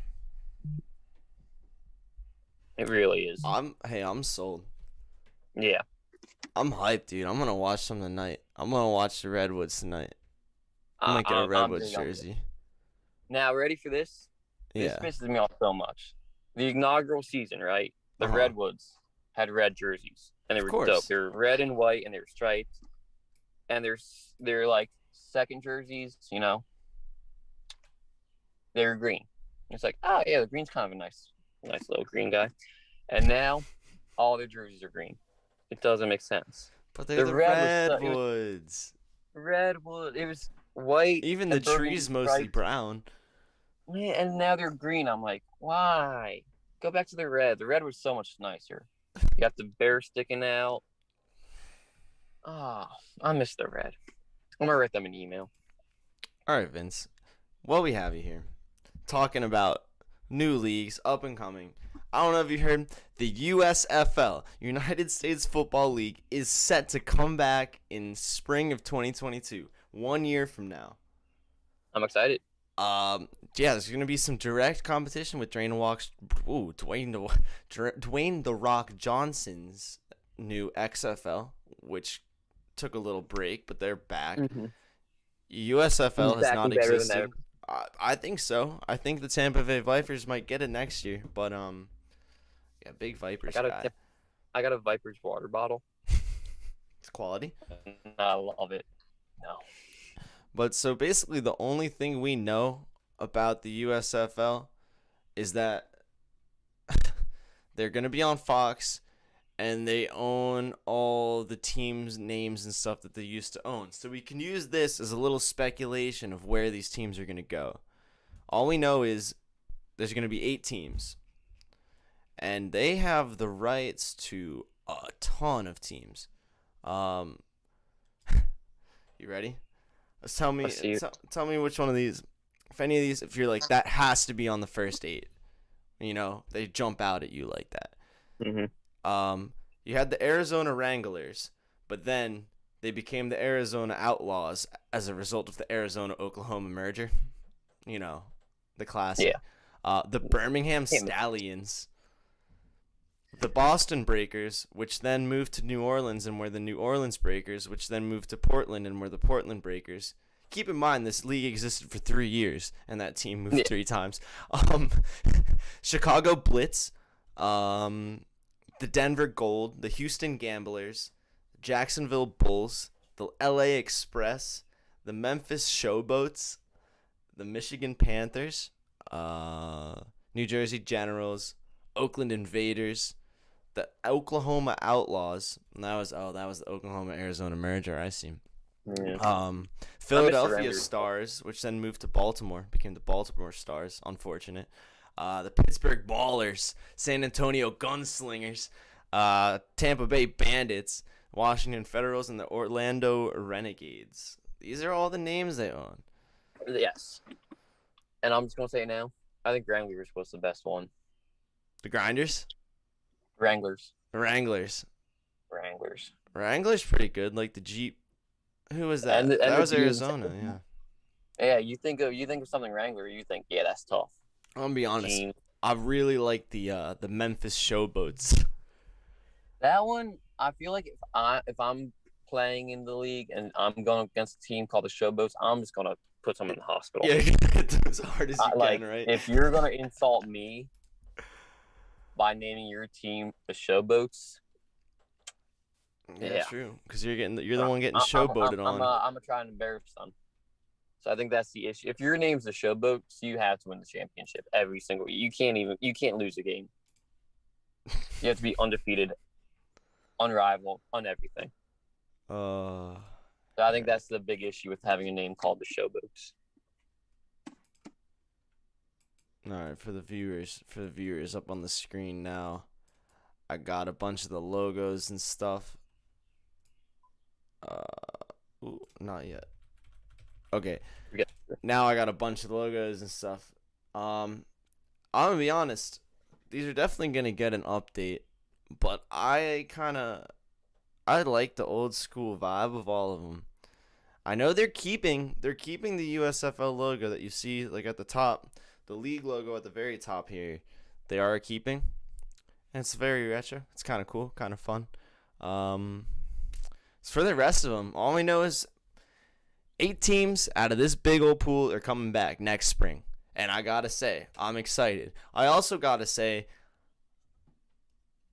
It really is. I'm sold. Yeah. I'm hyped, dude. I'm gonna watch some tonight. I'm gonna watch the Redwoods tonight. I might get a Redwoods jersey. Now, ready for this? Yeah. This pisses me off so much. The inaugural season, right? The Redwoods had red jerseys, and they were dope. They were red and white, and they were striped. And they're like second jerseys, you know. They were green. It's like, oh yeah, the green's kind of a nice little green guy. And now, all their jerseys are green. It doesn't make sense. But they're the Redwoods. Redwood. It was white. Even the trees mostly brown. Yeah, and now they're green. I'm like, why? Go back to the red. The red was so much nicer. You got the bear sticking out. Oh, I miss the red. I'm gonna write them an email. All right, Vince. What we have you here, talking about new leagues, up and coming. I don't know if you heard, the USFL, United States Football League, is set to come back in spring of 2022, 1 year from now. I'm excited. Yeah, there's gonna be some direct competition with Dwayne the Rock Johnson's new XFL, which took a little break, but they're back. Mm-hmm. USFL has not existed. I think so. I think the Tampa Bay Vipers might get it next year, but yeah, big Vipers guy. I got a Vipers water bottle. It's quality. I love it. No. But so basically, the only thing we know about the USFL is that they're gonna be on Fox, and they own all the teams' names and stuff that they used to own. So we can use this as a little speculation of where these teams are gonna go. All we know is there's gonna be 8 teams, and they have the rights to a ton of teams. You ready? Tell me which one of these, if any of these, if you're like, that has to be on the first 8. You know, they jump out at you like that. Mm-hmm. You had the Arizona Wranglers, but then they became the Arizona Outlaws as a result of the Arizona-Oklahoma merger. You know, the classic. Yeah. The Birmingham Stallions. The Boston Breakers, which then moved to New Orleans and were the New Orleans Breakers, which then moved to Portland and were the Portland Breakers. Keep in mind, this league existed for 3 years, and that team moved 3 times. Chicago Blitz, the Denver Gold, the Houston Gamblers, Jacksonville Bulls, the LA Express, the Memphis Showboats, the Michigan Panthers, New Jersey Generals, Oakland Invaders, the Oklahoma Outlaws. And that was the Oklahoma-Arizona merger, I see. Yeah. Philadelphia Stars, which then moved to Baltimore, became the Baltimore Stars. Unfortunate. The Pittsburgh Ballers, San Antonio Gunslingers, Tampa Bay Bandits, Washington Federals, and the Orlando Renegades. These are all the names they own. Yes. And I'm just going to say it now. I think Wranglers was the best one. The Grinders? Wranglers. Wranglers. Wranglers. Wranglers pretty good. Like the Jeep. Who was that? And That the was teams. Arizona. Yeah. Yeah, you think of something Wrangler, you think, yeah, that's tough. I'm gonna be honest. Jeans. I really like the Memphis Showboats. That one, I feel like if I'm playing in the league and I'm going against a team called the Showboats, I'm just gonna put someone in the hospital. Yeah, hit them as hard as you Like, can, right? if you're gonna insult me by naming your team the Showboats, Yeah, yeah, true. Because you're the one getting showboated on. I'm gonna try and embarrass them. So I think that's the issue. If your name's the Showboats, you have to win the championship every single year. You can't lose a game. You have to be undefeated, unrivaled, on everything. So I think that's the big issue with having a name called the Showboats. All right, for the viewers up on the screen now, I got a bunch of the logos and stuff. Not yet. Okay. Now I got a bunch of logos and stuff. I'm gonna be honest, these are definitely gonna get an update, but I like the old school vibe of all of them. I know they're keeping the USFL logo that you see like at the top, the league logo at the very top here. They are keeping, and it's very retro. It's kind of cool, kind of fun. As for the rest of them, all we know is 8 teams out of this big old pool are coming back next spring. And I gotta say, I'm excited. I also gotta say,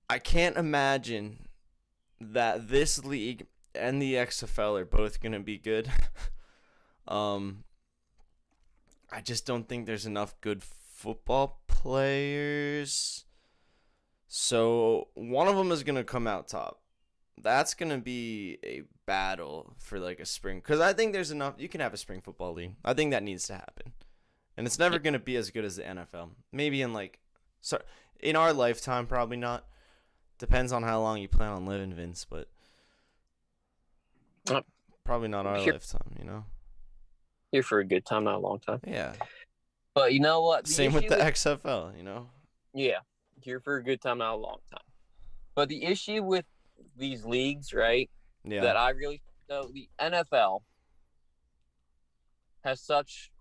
I can't imagine that this league and the XFL are both gonna be good. I just don't think there's enough good football players. So one of them is gonna come out top. That's going to be a battle for like a spring. Because I think there's enough. You can have a spring football league. I think that needs to happen. And it's never going to be as good as the NFL. Maybe in our lifetime, probably not. Depends on how long you plan on living, Vince. But probably not our lifetime, you know? Here for a good time, not a long time. Yeah. But you know what? Same with the XFL, you know? Yeah. Here for a good time, not a long time. But the issue with these leagues, right? Yeah. That I really know, the NFL has such,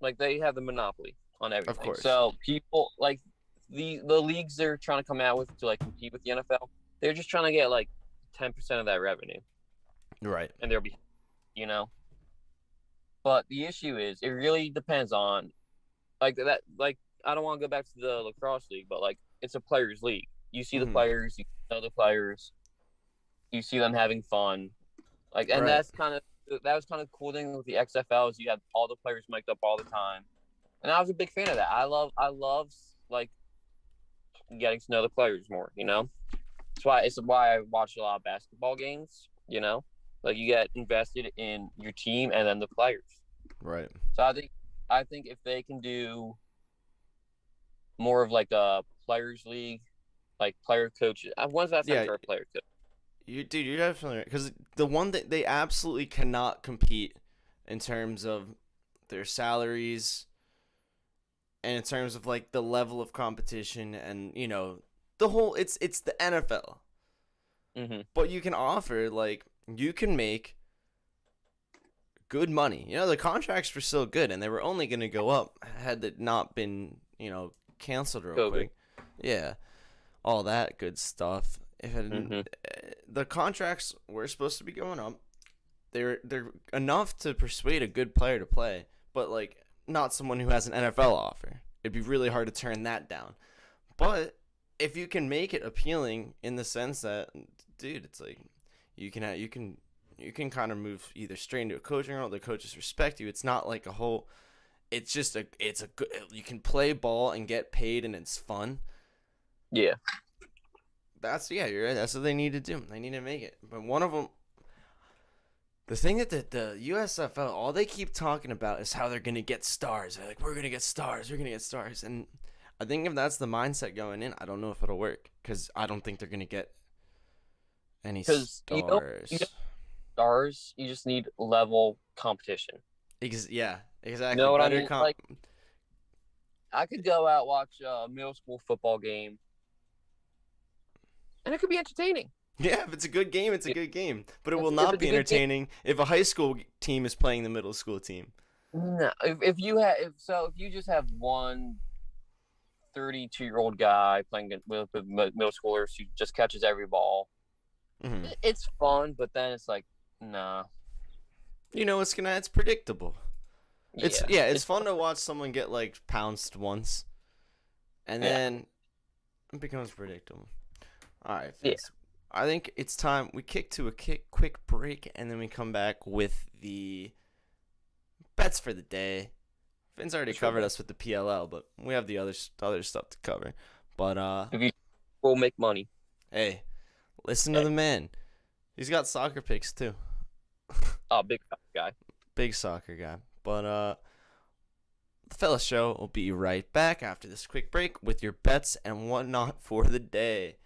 like, they have the monopoly on everything. Of course. So people like the leagues they're trying to come out with to like compete with the NFL. They're just trying to get like 10% of that revenue, right? And they'll be, you know. But the issue is, it really depends on, like that. Like, I don't want to go back to the lacrosse league, but like it's a players' league. You see the players, you know the players. You see them having fun, like, and that was kind of the cool thing with the XFL is you had all the players mic'd up all the time, and I was a big fan of that. I love like getting to know the players more. You know, it's why I watch a lot of basketball games. You know, like you get invested in your team and then the players. Right. So I think if they can do more of like a players league, like player coaches. When's that time for a player coach? You're definitely right. Because the one that they absolutely cannot compete in terms of their salaries and in terms of like the level of competition and, you know, the whole it's the NFL. Mm-hmm. But you can offer, like, you can make good money. You know, the contracts were still good and they were only going to go up had it not been, you know, canceled real quick. Yeah. All that good stuff. If the contracts were supposed to be going up, they're enough to persuade a good player to play, but like not someone who has an NFL offer. It'd be really hard to turn that down. But if you can make it appealing in the sense that, dude, it's like you can kind of move either straight into a coaching role. The coaches respect you. It's not like a whole. It's just it's a good. You can play ball and get paid, and it's fun. Yeah. You're right. That's what they need to do. They need to make it. But one of them, the thing that the USFL, all they keep talking about is how they're going to get stars. They're like, we're going to get stars. We're going to get stars. And I think if that's the mindset going in, I don't know if it'll work because I don't think they're going to get any stars. You don't stars. You just need level competition. Yeah, exactly. You know what I mean? Like, I could go out watch a middle school football game and it could be entertaining. Yeah, if it's a good game, it's a good game. But it will If not it's be a good game, entertaining if a high school team is playing the middle school team. no. If you have if you just have one 32-year-old guy playing with middle schoolers who just catches every ball, Hmm. it's fun. But then it's like, nah, It's predictable. It's yeah, yeah, it's it's fun to watch someone get like pounced once, and yeah, then it becomes predictable. All right, yeah. Vince. I think it's time we kick to a quick break, and then we come back with the bets for the day. Finn's already Sure, covered us with the PLL, but we have the other stuff to cover. But if you will make money, hey, listen to hey, the man. He's got soccer picks too. big guy. Big soccer guy. But the Fella Show will be right back after this quick break with your bets and whatnot for the day.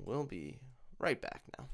We'll be right back now.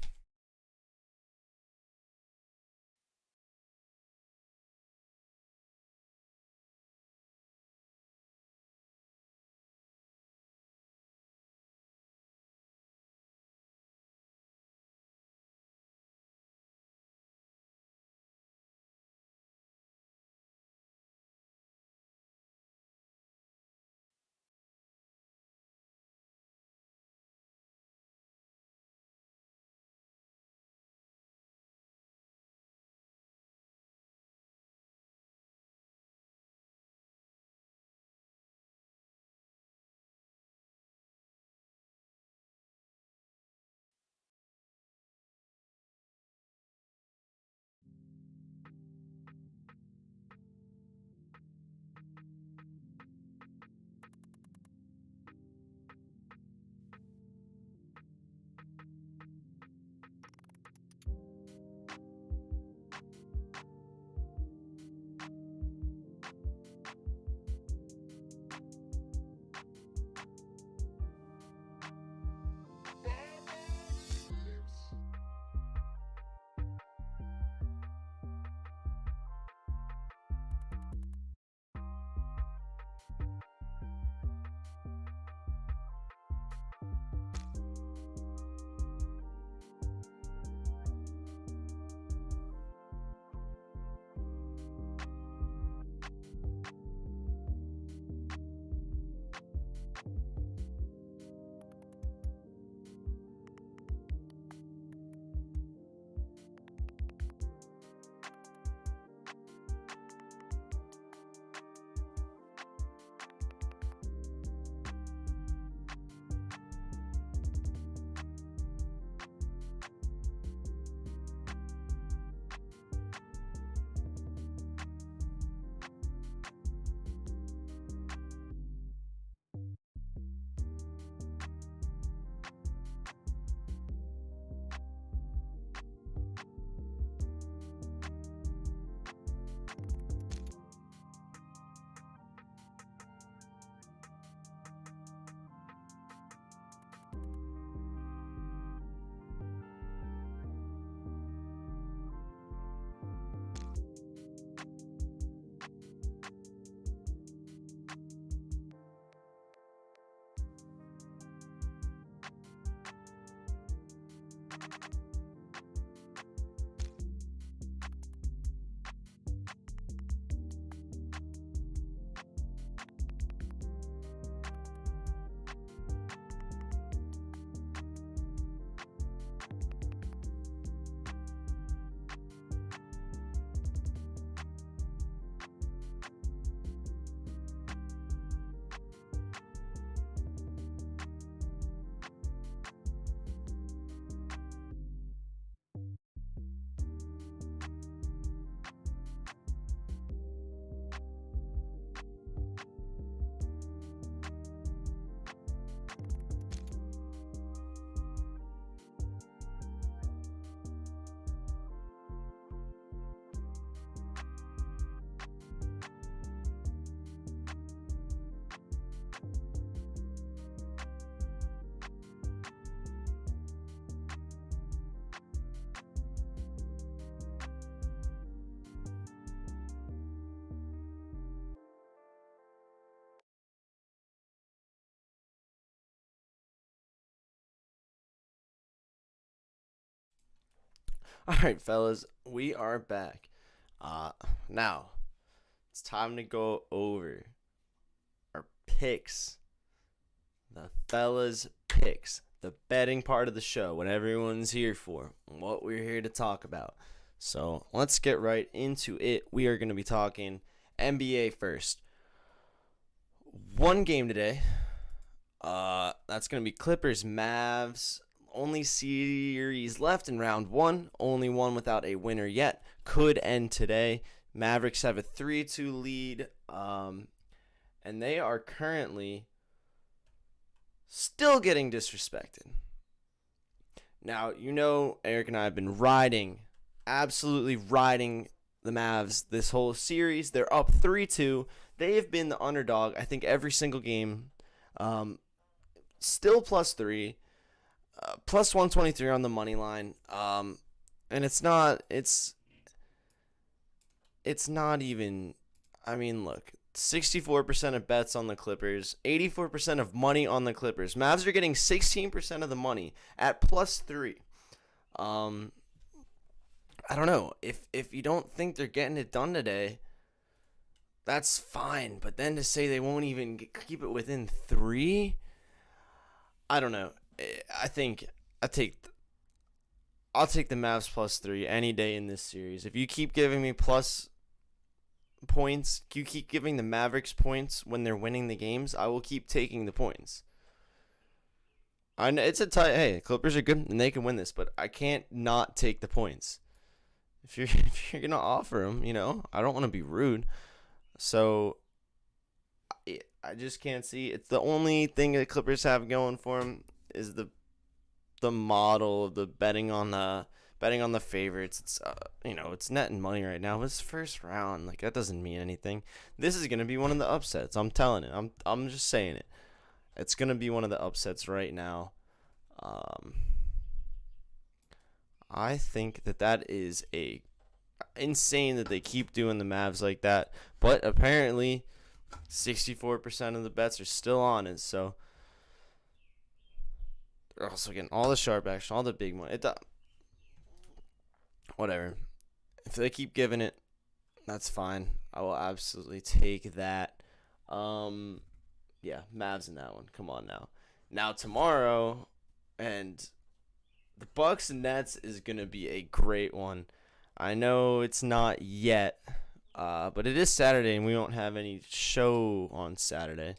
All right, fellas, we are back. Now it's time to go over our picks, the fellas' picks, the betting part of the show, what everyone's here for, what we're here to talk about. So let's get right into it. We are going to be talking NBA first. One game today. That's going to be Clippers Mavs. Only series left in round one. Only one without a winner yet. Could end today. Mavericks have a 3-2 lead. And they are currently still getting disrespected. Now, Eric and I have been absolutely riding the Mavs this whole series. They're up 3-2. They have been the underdog, I think, every single game. Still +3. Plus 123 on the money line. And it's not even, look, 64% of bets on the Clippers, 84% of money on the Clippers. Mavs are getting 16% of the money at +3. I don't know. If you don't think they're getting it done today, that's fine. But then to say they won't even keep it within 3, I don't know. I'll take the Mavs +3 any day in this series. If you keep giving me plus points, you keep giving the Mavericks points when they're winning the games, I will keep taking the points. I know it's a tight. Hey, Clippers are good and they can win this, but I can't not take the points. If you're gonna offer them, I don't want to be rude. So I just can't see. It's the only thing that Clippers have going for them is the model of the betting on the favorites. It's it's netting money right now. It's first round, that doesn't mean anything. This is gonna be one of the upsets. I'm telling it. I'm just saying it. It's gonna be one of the upsets right now. I think that is insane that they keep doing the Mavs like that. But apparently, 64% of the bets are still on it. So they're also getting all the sharp action, all the big money. Whatever. If they keep giving it, that's fine. I will absolutely take that. Yeah, Mavs in that one. Come on now. Now tomorrow, and the Bucks and Nets is gonna be a great one. I know it's not yet, but it is Saturday, and we won't have any show on Saturday.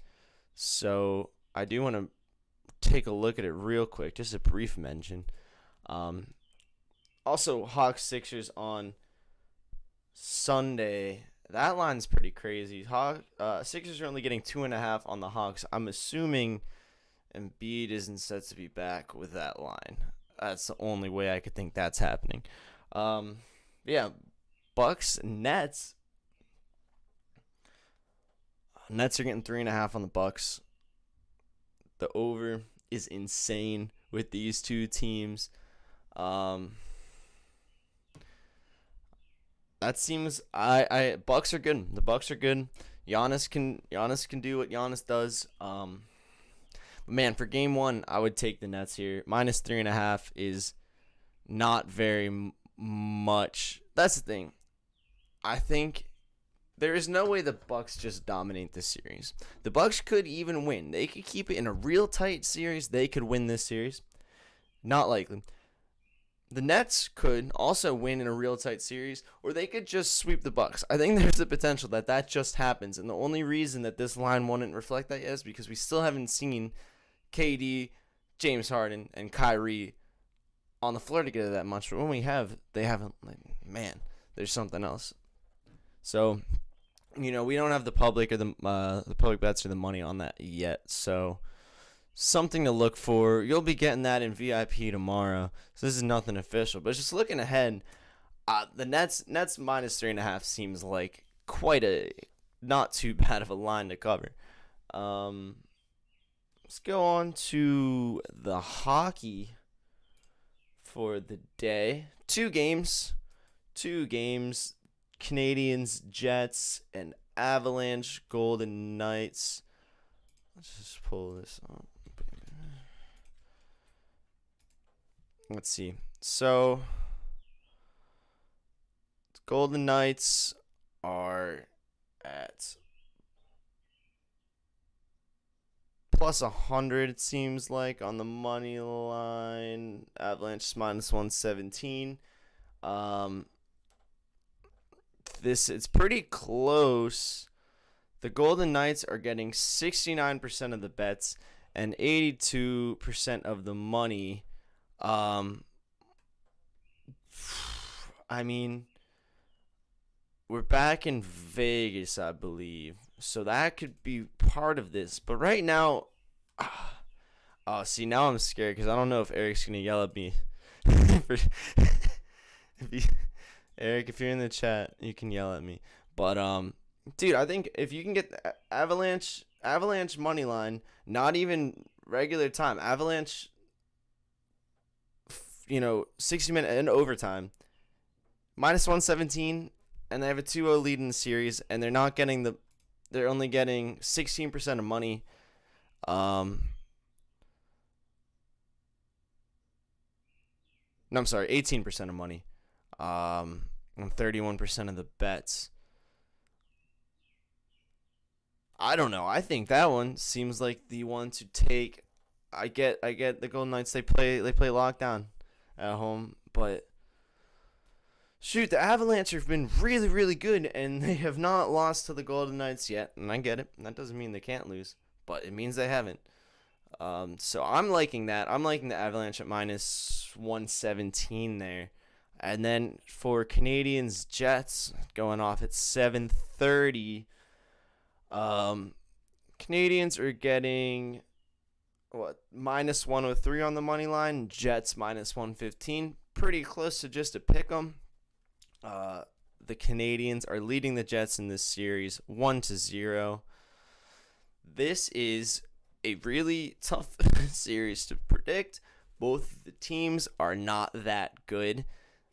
So I do want to take a look at it real quick, just a brief mention. Also, Hawks Sixers on Sunday. That line's pretty crazy. Sixers are only getting 2.5 on the Hawks. I'm assuming Embiid isn't set to be back with that line. That's the only way I could think that's happening. Yeah, Bucks, Nets. Nets are getting 3.5 on the Bucks. The over is insane with these two teams. That seems Bucks are good. The Bucks are good. Giannis can do what Giannis does. But man, for game one, I would take the Nets here. -3.5 is not very much. That's the thing. I think there is no way the Bucks just dominate this series. The Bucks could even win. They could keep it in a real tight series. They could win this series. Not likely. The Nets could also win in a real tight series, or they could just sweep the Bucks. I think there's the potential that just happens, and the only reason that this line wouldn't reflect that yet is because we still haven't seen KD, James Harden, and Kyrie on the floor together that much. But when we have, they haven't. Man, there's something else. So, we don't have the public or the public bets or the money on that yet. So, something to look for. You'll be getting that in VIP tomorrow. So this is nothing official, but just looking ahead, the Nets -3.5 seems like quite a not too bad of a line to cover. Let's go on to the hockey for the day. Two games. Canadians, Jets, and Avalanche, Golden Knights. Let's just pull this up. Let's see. So, Golden Knights are at plus 100, it seems like, on the money line. Avalanche minus 117. It's pretty close. The Golden Knights are getting 69% of the bets and 82% of the money. I mean, we're back in Vegas, I believe, so that could be part of this. But right now, see, now I'm scared because I don't know if Eric's gonna yell at me. Eric, if you're in the chat, you can yell at me. But dude, I think if you can get the Avalanche money line, not even regular time, Avalanche, 60-minute and overtime, minus 117, and they have a 2-0 lead in the series, and they're only getting 16% of money. No, I'm sorry, 18% of money. And 31% of the bets. I don't know. I think that one seems like the one to take. I get the Golden Knights. They play lockdown at home, but shoot, the Avalanche have been really, really good, and they have not lost to the Golden Knights yet. And I get it. That doesn't mean they can't lose, but it means they haven't. So I'm liking that. I'm liking the Avalanche at minus 117 there. And then for Canadians Jets going off at 7:30, Canadians are getting minus 103 on the money line. Jets minus 115, pretty close to just a pick 'em. The Canadians are leading the Jets in this series 1-0. This is a really tough series to predict. Both the teams are not that good.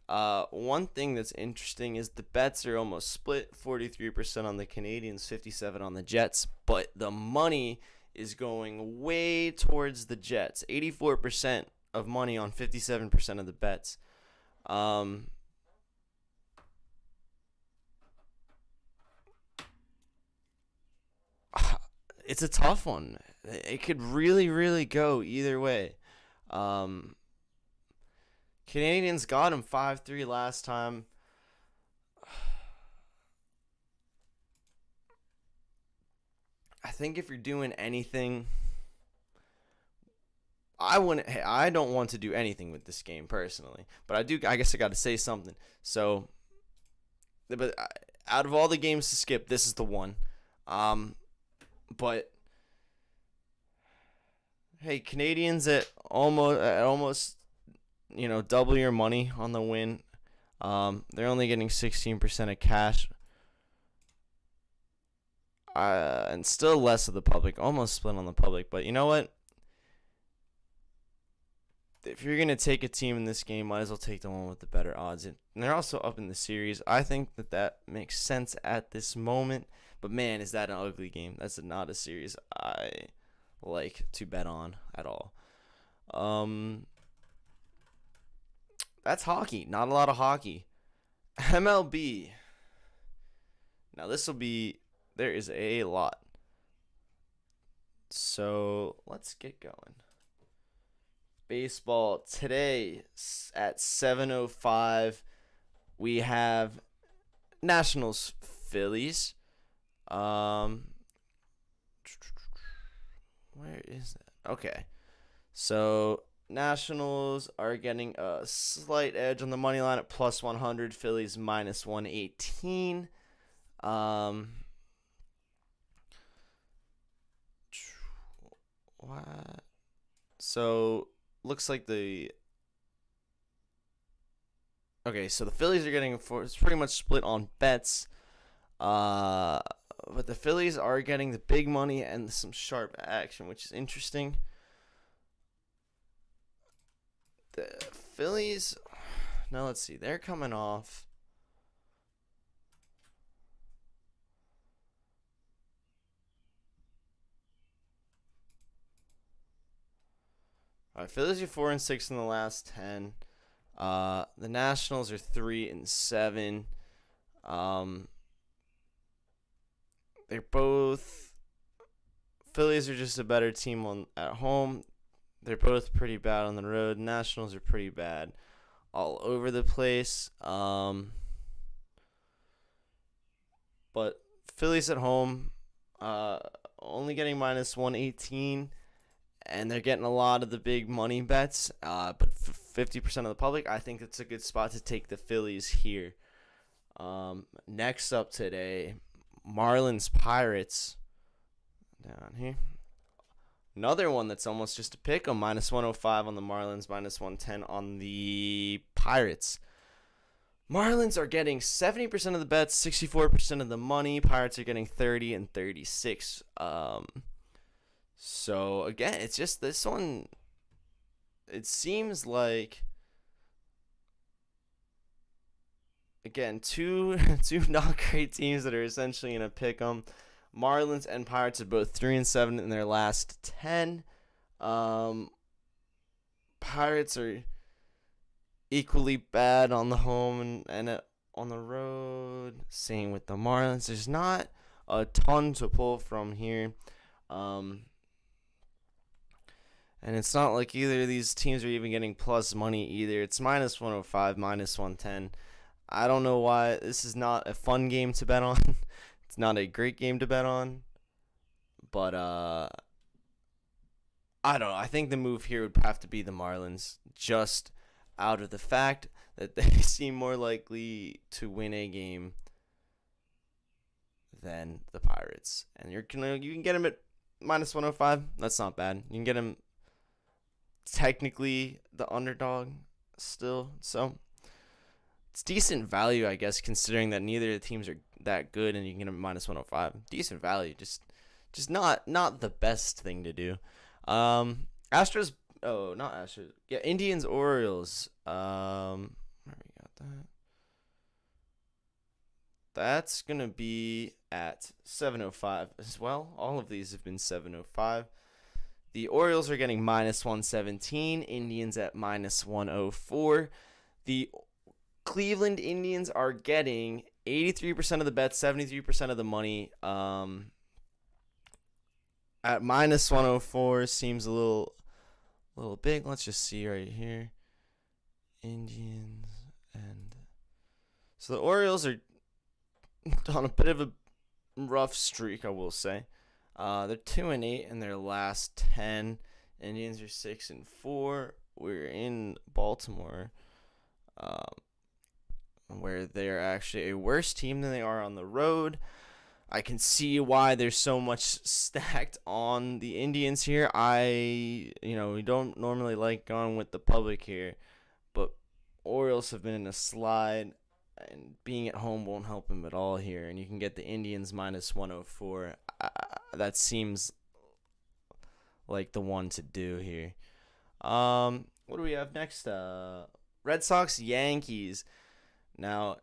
One thing that's interesting is the bets are almost split, 43% on the Canadians, 57% on the Jets, but the money is going way towards the Jets, 84% of money on 57% of the bets. It's a tough one. It could really, really go either way. Canadians got him 5-3 last time. I think if you're doing anything, I don't want to do anything with this game personally, but I guess I got to say something. So, but out of all the games to skip, this is the one. But hey, Canadians at almost double your money on the win. They're only getting 16% of cash. And still less of the public, almost split on the public. But you know what? If you're going to take a team in this game, might as well take the one with the better odds. And they're also up in the series. I think that makes sense at this moment. But man, is that an ugly game. That's not a series I like to bet on at all. That's hockey. Not a lot of hockey. MLB. Now there is a lot. So let's get going. Baseball today at 7:05. We have Nationals Phillies. Where is that? Okay. So Nationals are getting a slight edge on the money line at plus 100. Phillies minus 118. What? So looks like so the Phillies are getting it's pretty much split on bets. But the Phillies are getting the big money and some sharp action, which is interesting. The Phillies, now let's see, they're coming off. All right, Phillies are 4-6 in the last 10. The Nationals are 3-7. They're both Phillies are just a better team at home. They're both pretty bad on the road. Nationals are pretty bad all over the place. But Phillies at home, only getting minus 118, and they're getting a lot of the big money bets. But 50% of the public, I think it's a good spot to take the Phillies here. Next up today, Marlins Pirates. Down here. Another one that's almost just a pick 'em. Minus 105 on the Marlins, minus 110 on the Pirates. Marlins are getting 70% of the bets, 64% of the money. Pirates are getting 30 and 36. So again, it's just this one. It seems like, again, two not great teams that are essentially in a pick 'em. Marlins and Pirates are both 3-7 in their last 10. Pirates are equally bad on the home and on the road. Same with the Marlins. There's not a ton to pull from here. And it's not like either of these teams are even getting plus money either. It's minus 105, minus 110. I don't know why. This is not a fun game to bet on. It's not a great game to bet on. But I don't know. I think the move here would have to be the Marlins, just out of the fact that they seem more likely to win a game than the Pirates. And you can get them at minus 105. That's not bad. You can get them technically the underdog still. So it's decent value, I guess, considering that neither of the teams are that good, and you can get them at minus 105. Decent value. Just not the best thing to do. Astros. Oh, not Astros. Yeah, Indians, Orioles. Where we got that? That's gonna be at 705 as well. All of these have been 705. The Orioles are getting minus 117. Indians at minus 104. The Cleveland Indians are getting 83% of the bets, 73% of the money. At minus 104 seems a little big. Let's just see right here. Indians and so the Orioles are on a bit of a rough streak, I will say. They're 2-8 in their last 10. Indians are 6-4. We're in Baltimore, where they're actually a worse team than they are on the road. I can see why there's so much stacked on the Indians here. We don't normally like going with the public here, but Orioles have been in a slide, and being at home won't help them at all here. And you can get the Indians minus 104. That seems like the one to do here. What do we have next? Red Sox, Yankees. Now,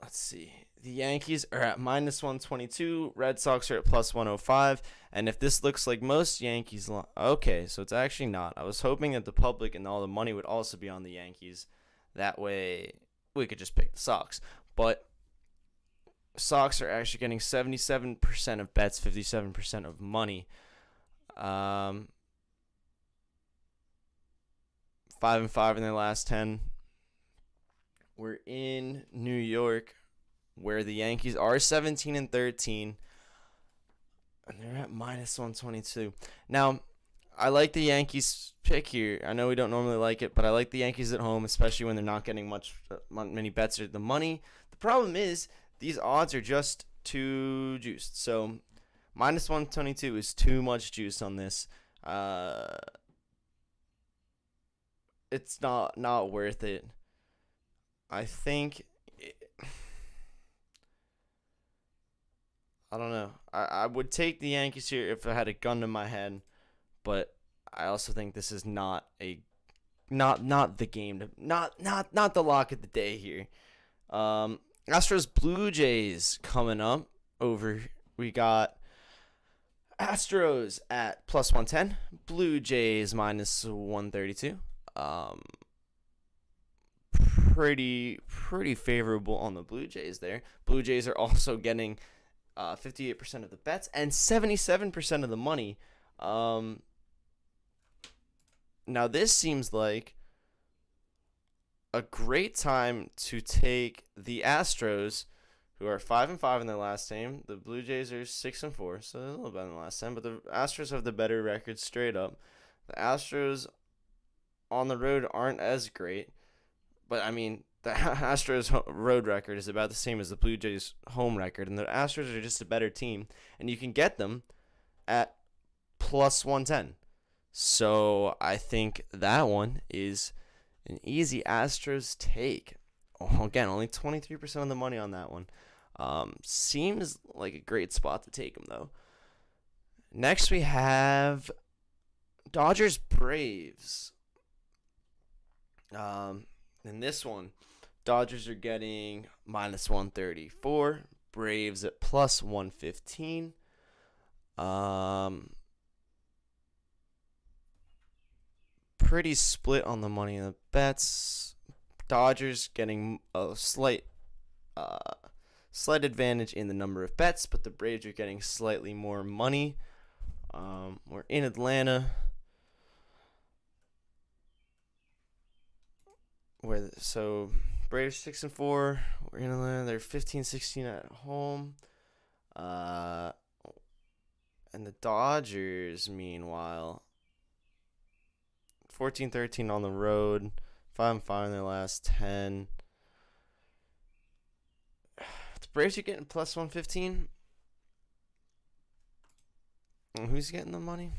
let's see. The Yankees are at minus 122. Red Sox are at plus 105. And if this looks like most Yankees, okay, so it's actually not. I was hoping that the public and all the money would also be on the Yankees. That way, we could just pick the Sox. But Sox are actually getting 77% of bets, 57% of money. 5-5 in their last 10. We're in New York, where the Yankees are 17-13, and they're at minus 122. Now, I like the Yankees pick here. I know we don't normally like it, but I like the Yankees at home, especially when they're not getting many bets or the money. The problem is these odds are just too juiced. So minus 122 is too much juice on this. It's not worth it. I think I don't know. I would take the Yankees here if I had a gun to my head, but I also think this is not the game to not the lock of the day here. Astros Blue Jays coming up over. We got Astros at plus 110, Blue Jays minus 132. pretty favorable on the Blue Jays there. Blue Jays are also getting 58% of the bets and 77% of the money. Now this seems like a great time to take the Astros, who are 5-5 in their last game. The Blue Jays are 6-4, so they're a little better than the last time. But the Astros have the better record straight up. The Astros on the road aren't as great, but I mean the Astros road record is about the same as the Blue Jays home record, and the Astros are just a better team, and you can get them at plus 110. So I think that one is an easy Astros take. Again, only 23% of the money on that one. Seems like a great spot to take them, though. Next, we have Dodgers Braves. In this one, Dodgers are getting minus 134. Braves at plus 115. Pretty split on the money and the bets. Dodgers getting a slight advantage in the number of bets, but the Braves are getting slightly more money. We're in Atlanta, so Braves 6-4. We're in Atlanta. They're 15-16 at home. And the Dodgers, meanwhile, 14-13 on the road, 5-5 in their last 10. The Braves are getting plus 115. And who's getting the money?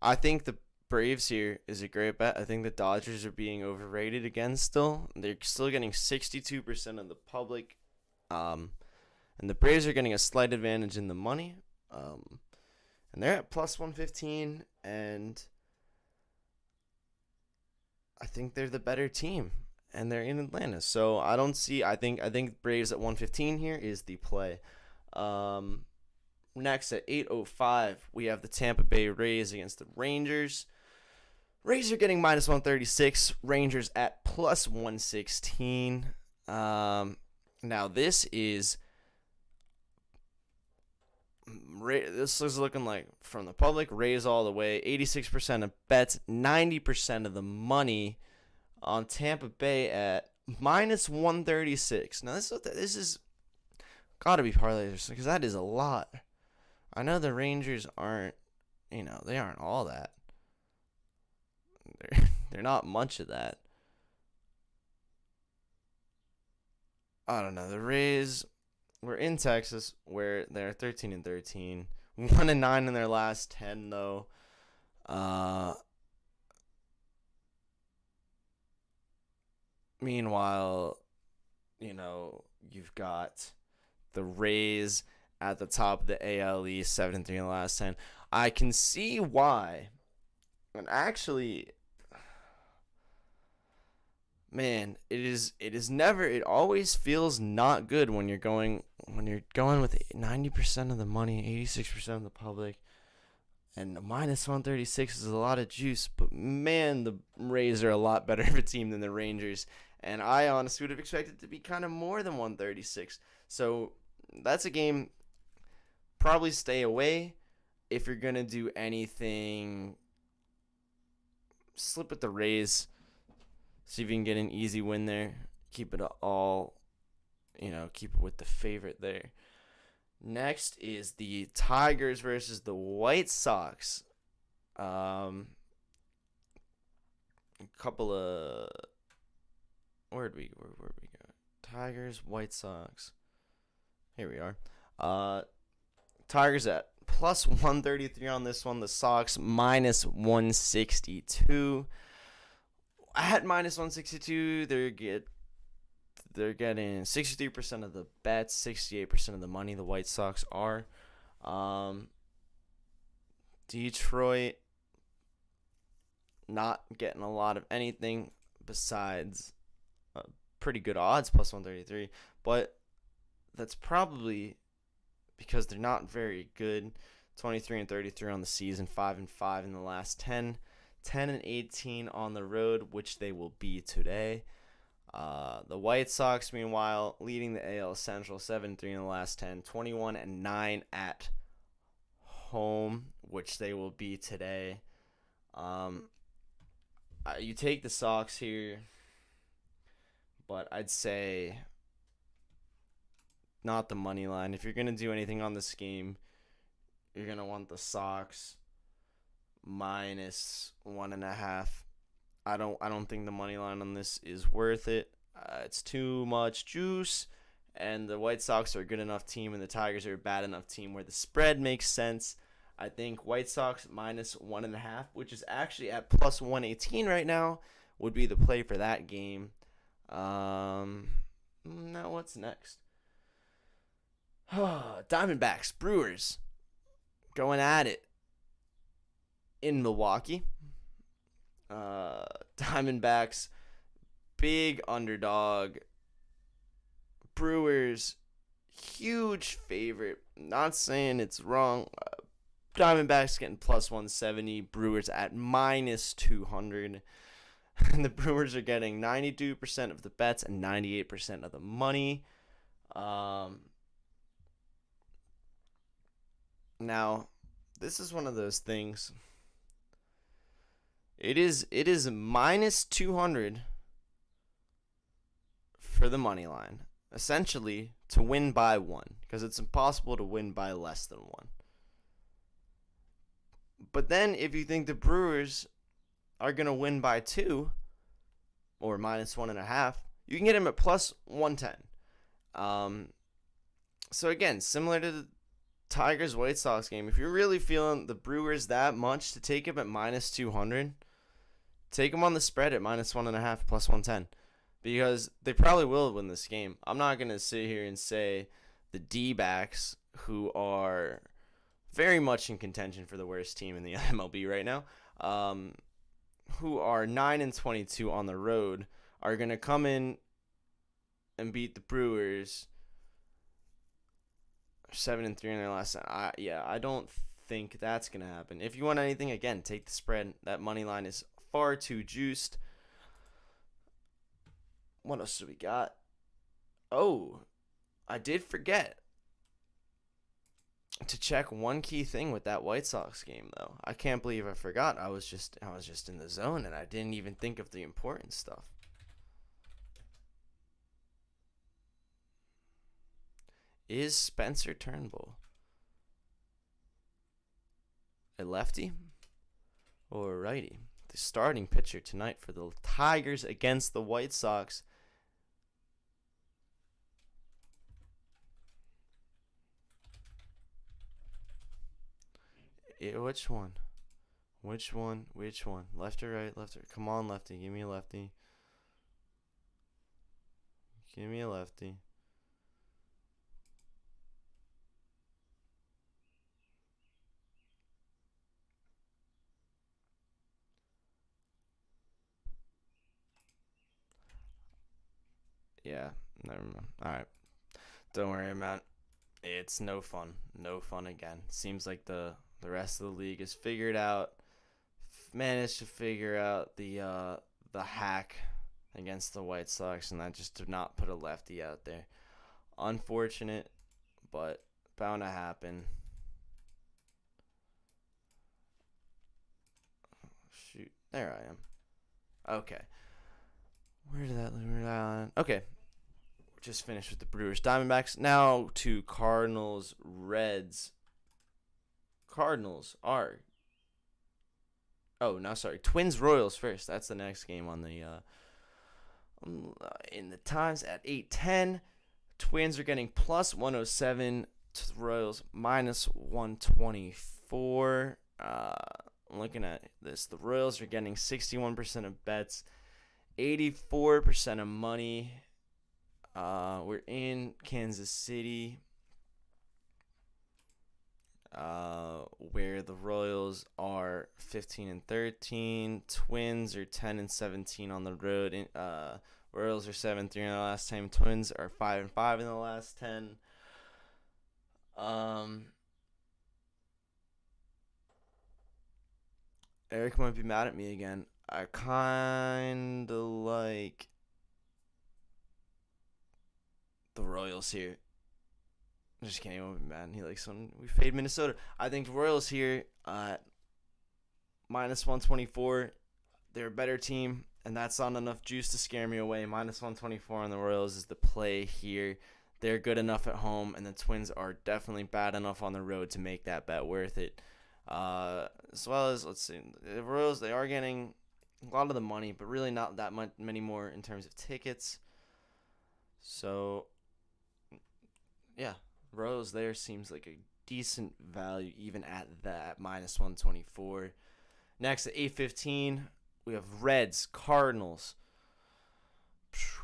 I think the Braves here is a great bet. I think the Dodgers are being overrated again still. They're still getting 62% of the public. And the Braves are getting a slight advantage in the money. And they're at plus 115. And I think they're the better team. And they're in Atlanta. So I think Braves at 115 here is the play. Next at 8:05, we have the Tampa Bay Rays against the Rangers. Rays are getting minus 136. Rangers at plus 116. Now this is looking like from the public, Rays all the way. 86% of bets, 90% of the money on Tampa Bay at minus 136. Now this is got to be parlays because that is a lot. I know the Rangers aren't, they aren't all that. They're not much of that. I don't know. The Rays were in Texas where they're 13-13, 1-9 in their last 10 though. Meanwhile, you've got the Rays at the top of the AL East, 7-3 in the last 10. I can see why. And actually, man, it always feels not good when you're going with 90% of the money, 86% of the public, and minus 136 is a lot of juice. But man, the Rays are a lot better of a team than the Rangers, and I honestly would have expected it to be kind of more than 136. So that's a game. Probably stay away. If you're going to do anything, slip with the Rays. See if you can get an easy win there. Keep it all, keep it with the favorite there. Next is the Tigers versus the White Sox. A couple of, where'd we go? Tigers, White Sox. Here we are. Tigers at plus 133 on this one. The Sox minus 162. At minus 162, they're getting 63% of the bets, 68% of the money. The White Sox are. Detroit not getting a lot of anything besides pretty good odds, plus 133. But that's probably because they're not very good. 23-33 on the season, 5-5 in the last 10. 10-18 on the road, which they will be today. The White Sox, meanwhile, leading the AL Central 7-3 in the last 10, 21-9 at home, which they will be today. You take the Sox here, but I'd say not the money line. If you're gonna do anything on this game, you're gonna want the Sox -1.5. I don't think the money line on this is worth it. It's too much juice, and the White Sox are a good enough team, and the Tigers are a bad enough team where the spread makes sense. I think White Sox -1.5, which is actually at +118 right now, would be the play for that game. Now what's next? Diamondbacks, Brewers, going at it in Milwaukee. Diamondbacks, big underdog. Brewers, huge favorite. Not saying it's wrong. Diamondbacks getting +170. Brewers at -200. And the Brewers are getting 92% of the bets and 98% of the money. Now, this is one of those things. It is -200 for the money line, essentially to win by 1, because it's impossible to win by less than 1. But then if you think the Brewers are going to win by 2 or -1.5, you can get them at +110. So again, similar to the Tigers White Sox game, if you're really feeling the Brewers that much, to take them at -200, take them on the spread at -1.5, +110, because they probably will win this game. I'm not going to sit here and say the D-backs, who are very much in contention for the worst team in the MLB right now, who are 9-22 on the road, are going to come in and beat the Brewers 7-3 in their last. I don't think that's going to happen. If you want anything, again, take the spread. That money line is far too juiced. What else do we got? Oh, I did forget to check one key thing with that White Sox game, though. I can't believe I forgot. I was just in the zone, and I didn't even think of the important stuff. Is Spencer Turnbull a lefty or a righty? The starting pitcher tonight for the Tigers against the White Sox. Which one? Left or right? Left or... Come on, lefty. Give me a lefty. Yeah, never mind. Alright. Don't worry, Matt. It's no fun. No fun again. Seems like the rest of the league has figured out, managed to figure out the hack against the White Sox, and that just did not put a lefty out there. Unfortunate, but bound to happen. Shoot. There I am. Okay. Where did that... Okay. Just finished with the Brewers Diamondbacks. Now to Cardinals Reds. Cardinals are... Twins Royals first. That's the next game on the in the Times at 8:10. Twins are getting +107 to the Royals -124. I'm looking at this. The Royals are getting 61% of bets, 84% of money. We're in Kansas City, where the Royals are 15-13. Twins are 10-17 on the road. Royals are 7-3 in the last 10. Twins are 5-5 in the last 10. Eric might be mad at me again. I kind of like the Royals here. I'm just kidding. Man, he likes when we fade Minnesota. I think the Royals here minus 124. They're a better team, and that's not enough juice to scare me away. Minus 124 on the Royals is the play here. They're good enough at home, and the Twins are definitely bad enough on the road to make that bet worth it. As well as, let's see, the Royals, they are getting a lot of the money, but really not that many more in terms of tickets. So, yeah, Royals there seems like a decent value even at that minus 124. Next at 8:15, we have Reds, Cardinals.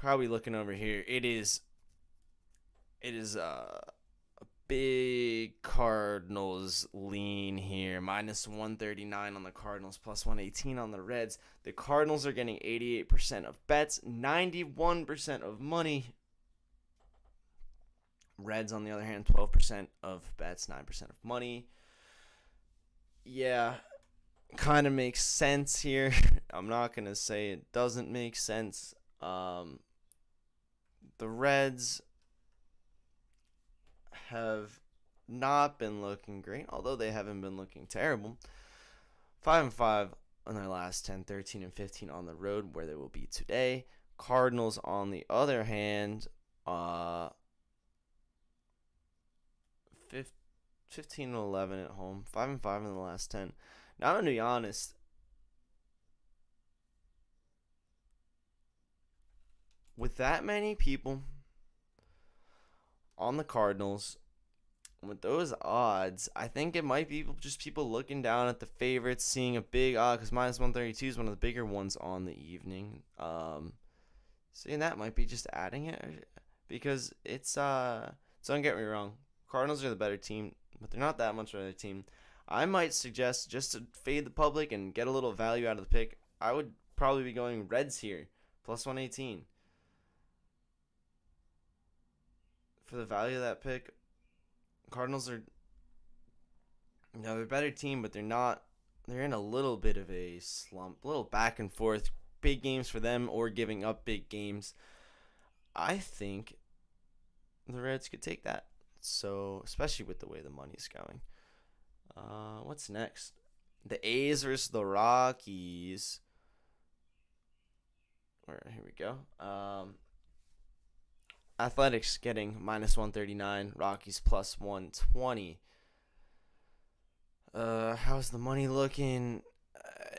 How are we looking over here? It is a big Cardinals lean here. Minus 139 on the Cardinals, plus 118 on the Reds. The Cardinals are getting 88% of bets, 91% of money. Reds, on the other hand, 12% of bets, 9% of money. Yeah, kind of makes sense here. I'm not going to say it doesn't make sense. The Reds have not been looking great, although they haven't been looking terrible. 5-5 on their last 10, 13, and 15 on the road, where they will be today. Cardinals, on the other hand, 15-11 at home, 5-5 in the last 10. Now, I'm going to be honest. With that many people on the Cardinals, with those odds, I think it might be just people looking down at the favorites, seeing a big odd, because minus 132 is one of the bigger ones on the evening. Seeing that might be just adding it, because it's don't get me wrong, Cardinals are the better team, but they're not that much better team. I might suggest, just to fade the public and get a little value out of the pick, I would probably be going Reds here, plus 118. For the value of that pick, Cardinals are, they're a better team, but they're not. They're in a little bit of a slump, a little back and forth. Big games for them or giving up big games. I think the Reds could take that. So, especially with the way the money's going. What's next? The A's versus the Rockies. Here we go. Athletics getting minus 139. Rockies plus 120. How's the money looking?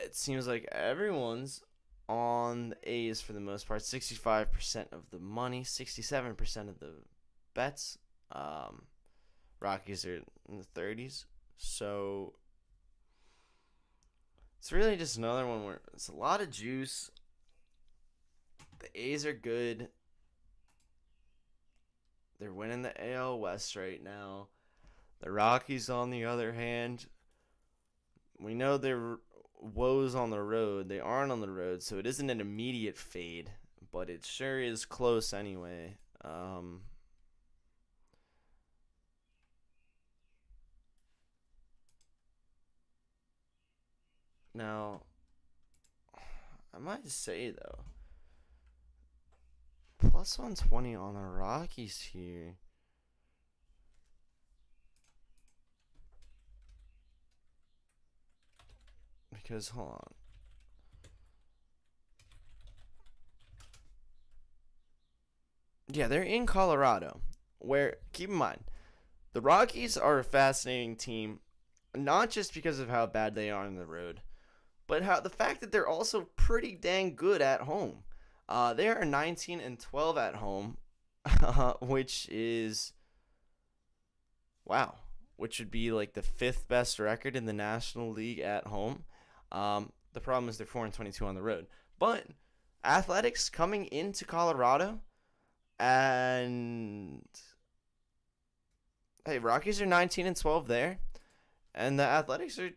It seems like everyone's on the A's for the most part. 65% of the money, 67% of the bets. Rockies are in the 30s. So it's really just another one where it's a lot of juice. The A's are good. They're winning the AL West right now. The Rockies, on the other hand, we know their woes on the road. They aren't on the road, so it isn't an immediate fade, but it sure is close anyway. Now, I might say, though, plus 120 on the Rockies here. Because, hold on. Yeah, they're in Colorado, where, keep in mind, the Rockies are a fascinating team, not just because of how bad they are on the road, but how the fact that they're also pretty dang good at home. They are 19-12 at home, which is, wow, which would be like the 5th best record in the National League at home. The problem is they're 4-22 on the road. But Athletics coming into Colorado, and hey, Rockies are 19-12 there, and the Athletics are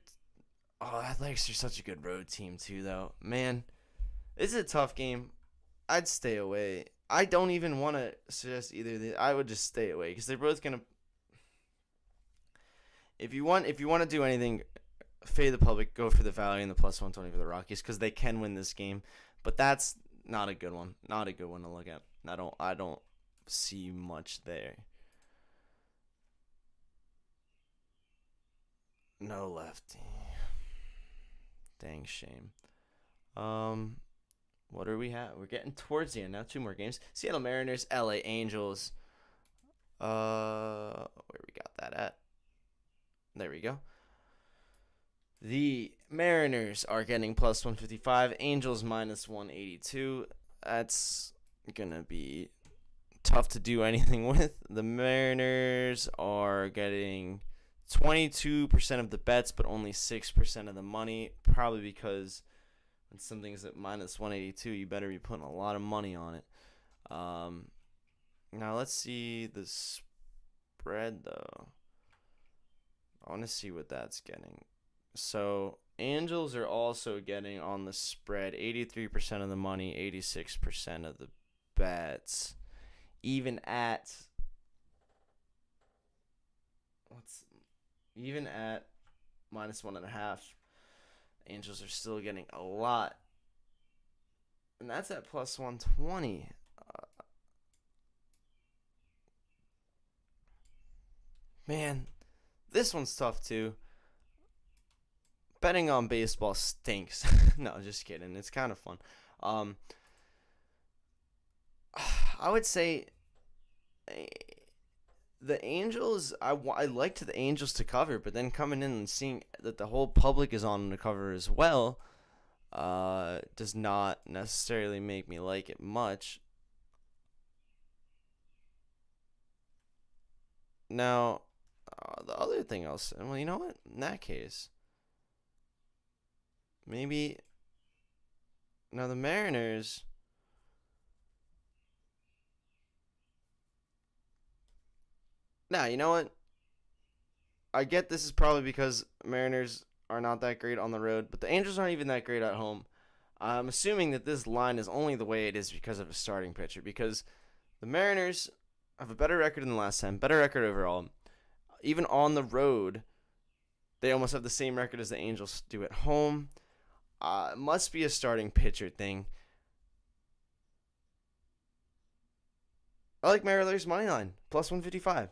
such a good road team too, though. Man, this is a tough game. I'd stay away. I don't even want to suggest either. I would just stay away because they're both gonna. If you want to do anything, fade the public. Go for the value and the plus 120 for the Rockies because they can win this game. But that's not a good one. Not a good one to look at. I don't see much there. No lefty. Dang shame. What do we have? We're getting towards the end now. 2 more games. Seattle Mariners, LA Angels. Where we got that at? There we go. The Mariners are getting plus 155. Angels minus 182. That's gonna be tough to do anything with. The Mariners are getting 22% of the bets, but only 6% of the money. Probably because when something's at minus 182, you better be putting a lot of money on it. Now let's see the spread, though. I want to see what that's getting. So Angels are also getting on the spread 83% of the money, 86% of the bets. Even at minus 1.5, Angels are still getting a lot, and that's at plus 120. Man, this one's tough too. Betting on baseball stinks. No, just kidding. It's kind of fun. I would say the Angels, I liked the Angels to cover, but then coming in and seeing that the whole public is on them to cover as well does not necessarily make me like it much. Now, the other thing I'll say, well, you know what? In that case, maybe now the Mariners. Now, you know what? I get this is probably because Mariners are not that great on the road, but the Angels aren't even that great at home. I'm assuming that this line is only the way it is because of a starting pitcher, because the Mariners have a better record than the last time, better record overall. Even on the road, they almost have the same record as the Angels do at home. It must be a starting pitcher thing. I like Mariners money line, plus 155.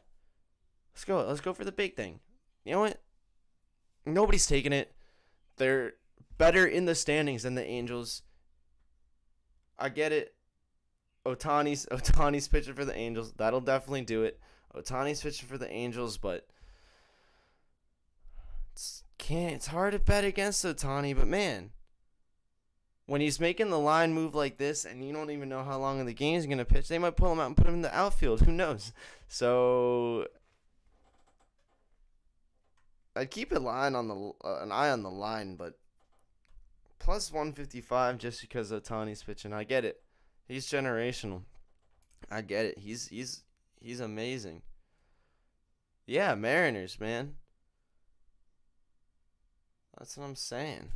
Let's go. Let's go for the big thing. You know what? Nobody's taking it. They're better in the standings than the Angels. I get it. Ohtani's pitching for the Angels. That'll definitely do it. Ohtani's pitching for the Angels, but it's hard to bet against Ohtani. But man, when he's making the line move like this, and you don't even know how long the game's gonna pitch, they might pull him out and put him in the outfield. Who knows? So I'd keep an eye on the line, but plus 155 just because Ohtani's pitching. I get it. He's generational. I get it. He's amazing. Yeah, Mariners, man. That's what I'm saying.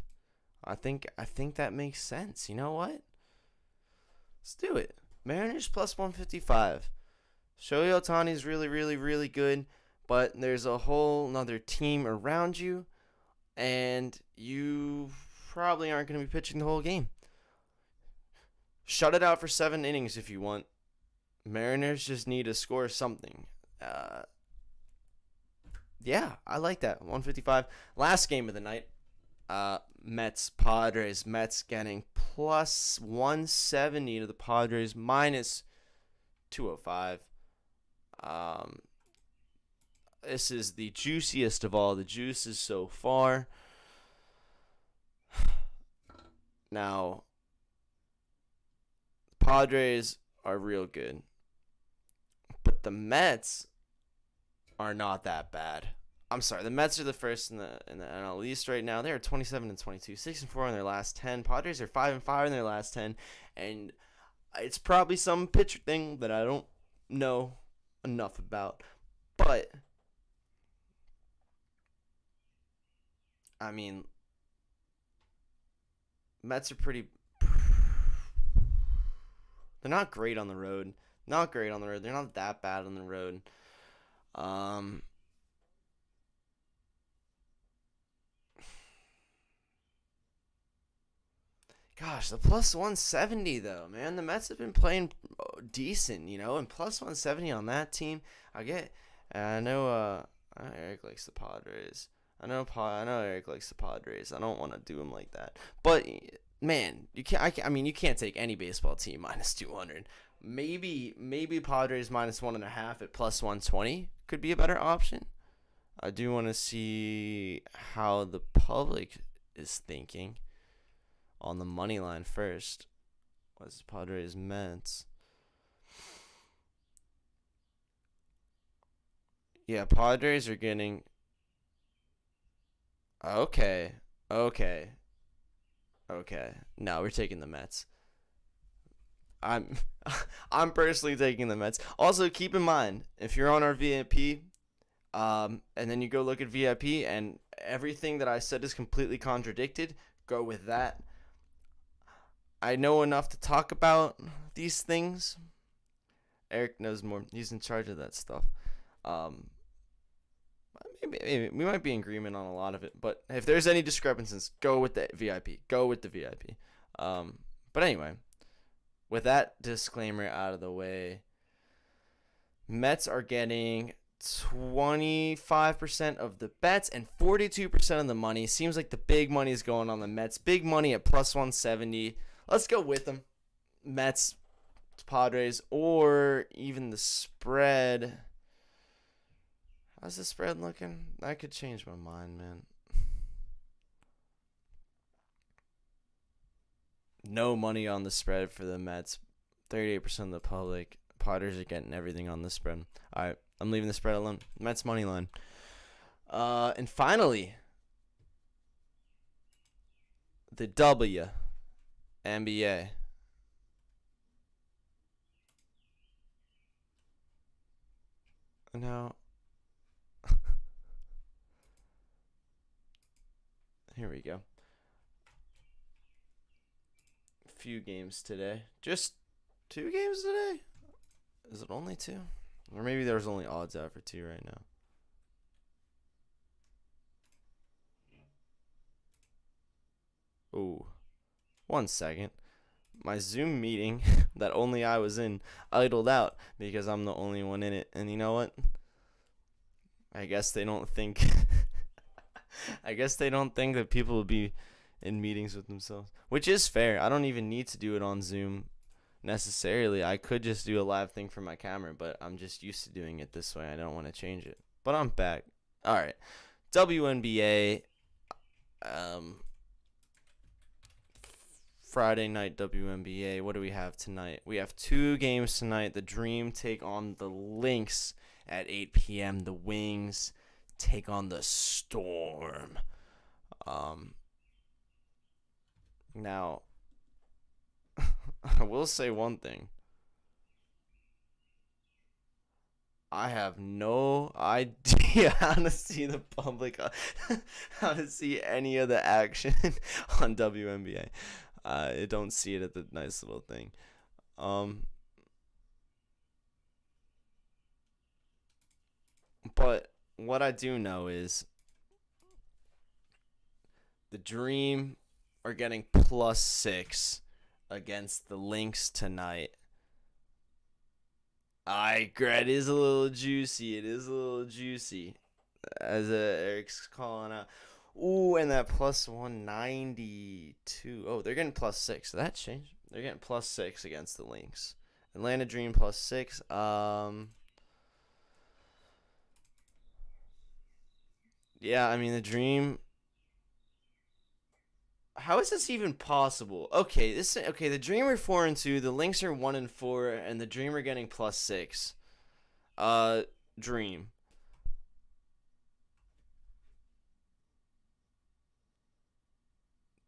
I think that makes sense. You know what? Let's do it. Mariners plus 155. Shohei Ohtani's really, really, really good, but there's a whole nother team around you, and you probably aren't going to be pitching the whole game. Shut it out for 7 innings if you want. Mariners just need to score something. Yeah, I like that. 155. Last game of the night. Mets, Padres. Mets getting plus 170 to the Padres, minus 205. This is the juiciest of all the juices so far. Now, Padres are real good, but the Mets are not that bad. I'm sorry, the Mets are the first in the NL East right now. They are 27-22, 6-4 in their last 10. Padres are 5-5 in their last 10, and it's probably some pitcher thing that I don't know enough about, but I mean, Mets are pretty. They're not great on the road. They're not that bad on the road. Gosh, the plus 170 though, man. The Mets have been playing decent, and plus 170 on that team. I know Eric likes the Padres. I know Eric likes the Padres. I don't want to do him like that. But man, you can't take any baseball team minus 200. Maybe Padres minus 1.5 at plus 120 could be a better option. I do want to see how the public is thinking on the money line first. What's Padres Mets? Yeah, Padres are getting. Okay. No, we're taking the Mets. I'm I'm personally taking the Mets. Also, keep in mind, if you're on our VIP, and then you go look at VIP and everything that I said is completely contradicted, go with that. I know enough to talk about these things. Eric knows more. He's in charge of that stuff. Maybe we might be in agreement on a lot of it, but if there's any discrepancies, go with the VIP. But anyway, with that disclaimer out of the way, Mets are getting 25% of the bets and 42% of the money. Seems like the big money is going on the Mets. Big money at plus 170. Let's go with them. Mets, Padres, or even the spread. How's the spread looking? I could change my mind, man. No money on the spread for the Mets. 38% of the public. Padres are getting everything on the spread. All right, I'm leaving the spread alone. Mets money line. And finally, the Wnba. Now, here we go. Few games today. Just 2 games today? Is it only 2? Or maybe there's only odds out for 2 right now. Ooh. 1 second. My Zoom meeting that only I was in idled out because I'm the only one in it. And you know what? I guess they don't think that people will be in meetings with themselves, which is fair. I don't even need to do it on Zoom necessarily. I could just do a live thing from my camera, but I'm just used to doing it this way. I don't want to change it. But I'm back. All right. Wnba. Friday night WNBA. What do we have tonight? We have 2 games tonight. The Dream take on the Lynx at 8 p.m. The Wings take on the Storm. Now, I will say one thing. I have no idea how to see the public, how to see any of the action on WNBA. I don't see it at the nice little thing. But what I do know is the Dream are getting +6 against the Lynx tonight. It is a little juicy. As Eric's calling out. Ooh, and that +192. Oh, they're getting +6. So that changed. They're getting +6 against the Lynx. Atlanta Dream +6. Yeah, I mean the Dream. How is this even possible? Okay, the Dream are 4-2. The Lynx are 1-4, and the Dream are getting +6. Dream.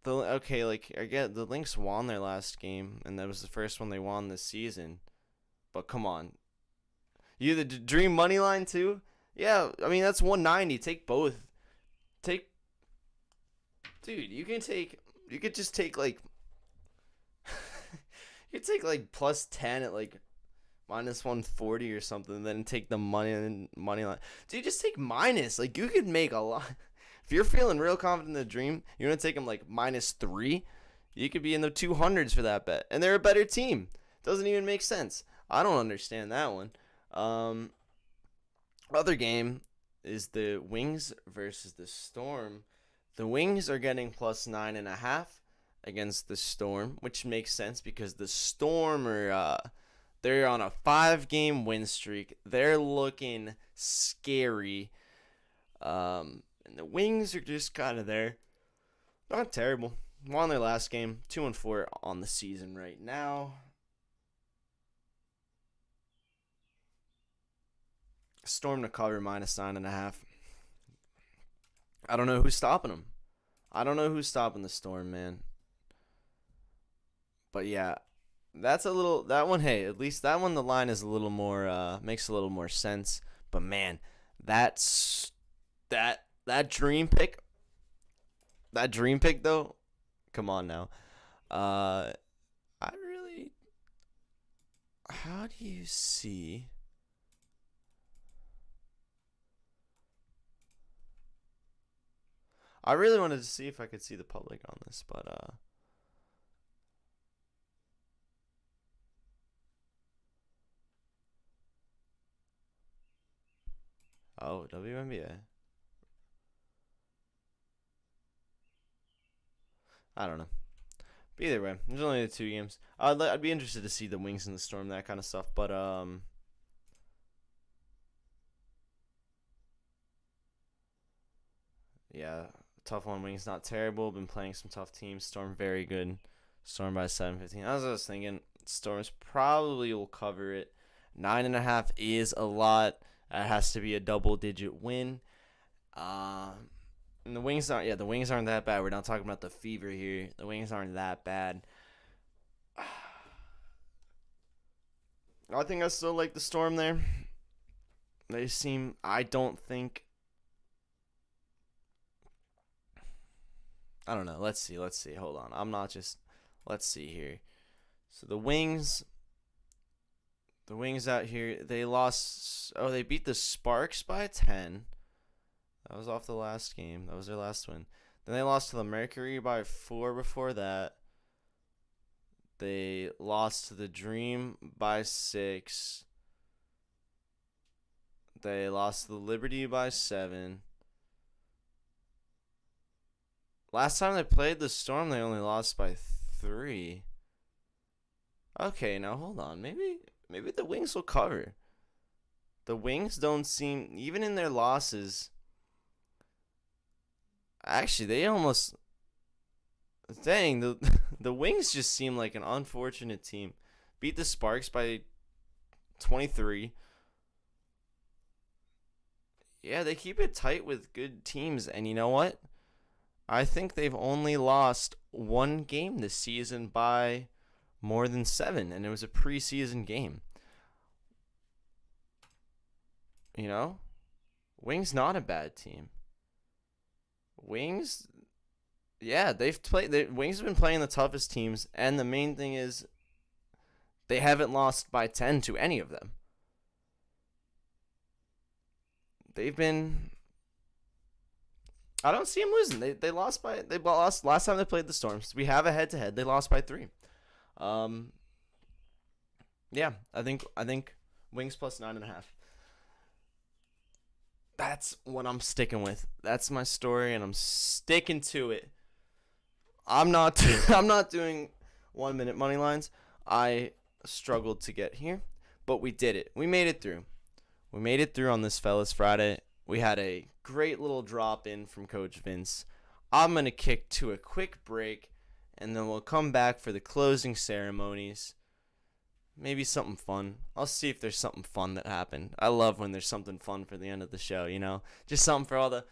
I get the Lynx won their last game, and that was the first one they won this season. But come on, you the Dream money line too? Yeah, I mean that's 190. Take both. Dude, you could just take like, you could take like +10 at like -140 or something, and then take the money line. Dude, just take minus. Like you could make a lot. If you're feeling real confident in the Dream, you're gonna take them like -3. You could be in the 200s for that bet, and they're a better team. Doesn't even make sense. I don't understand that one. Other game is the Wings versus the Storm. The Wings are getting plus 9.5 against the Storm, which makes sense because the Storm are they're on a 5-game win streak. They're looking scary. And the Wings are just kind of there. Not terrible. Won their last game, 2-4 on the season right now. Storm to cover minus 9.5. I don't know who's stopping them. I don't know who's stopping the Storm, man. But yeah, that's a little that one. Hey, at least that one the line is a little more makes a little more sense. But man, that's that dream pick. That dream pick though. Come on now. I really. How do you see? I really wanted to see if I could see the public on this, but oh, Wnba. I don't know. But either way, there's only the 2 games. I'd be interested to see the Wings and the Storm, that kind of stuff. But yeah, tough one. Wings not terrible. Been playing some tough teams. Storm very good. Storm by 7-15. I was thinking Storms probably will cover it. 9.5 is a lot. It has to be a double-digit win. And the Wings aren't that bad. We're not talking about the fever here. The Wings aren't that bad. I think I still like the Storm there. I don't think. I don't know. Let's see. Hold on. Let's see here. So the Wings out here, they lost. Oh, they beat the Sparks by 10. That was off the last game. That was their last win. Then they lost to the Mercury by 4 before that. They lost to the Dream by 6. They lost to the Liberty by 7. Last time they played the Storm, they only lost by 3. Okay, now hold on. Maybe the Wings will cover. The Wings don't seem, even in their losses. Actually, they almost. Dang, the Wings just seem like an unfortunate team. Beat the Sparks by 23. Yeah, they keep it tight with good teams, and you know what? I think they've only lost 1 game this season by more than 7, and it was a preseason game. You know? Wings not a bad team. Wings, yeah, Wings have been playing the toughest teams, and the main thing is they haven't lost by 10 to any of them. They've been. I don't see them losing. They lost last time they played the Storms. We have a head-to-head. They lost by 3. Yeah, I think Wings plus 9.5. That's what I'm sticking with. That's my story, and I'm sticking to it. I'm not doing 1-minute money lines. I struggled to get here, but we did it. We made it through. We made it through on this Fellas Friday. We had a great little drop in from Coach Vince. I'm going to kick to a quick break, and then we'll come back for the closing ceremonies. Maybe something fun. I'll see if there's something fun that happened. I love when there's something fun for the end of the show, you know? Just something for all the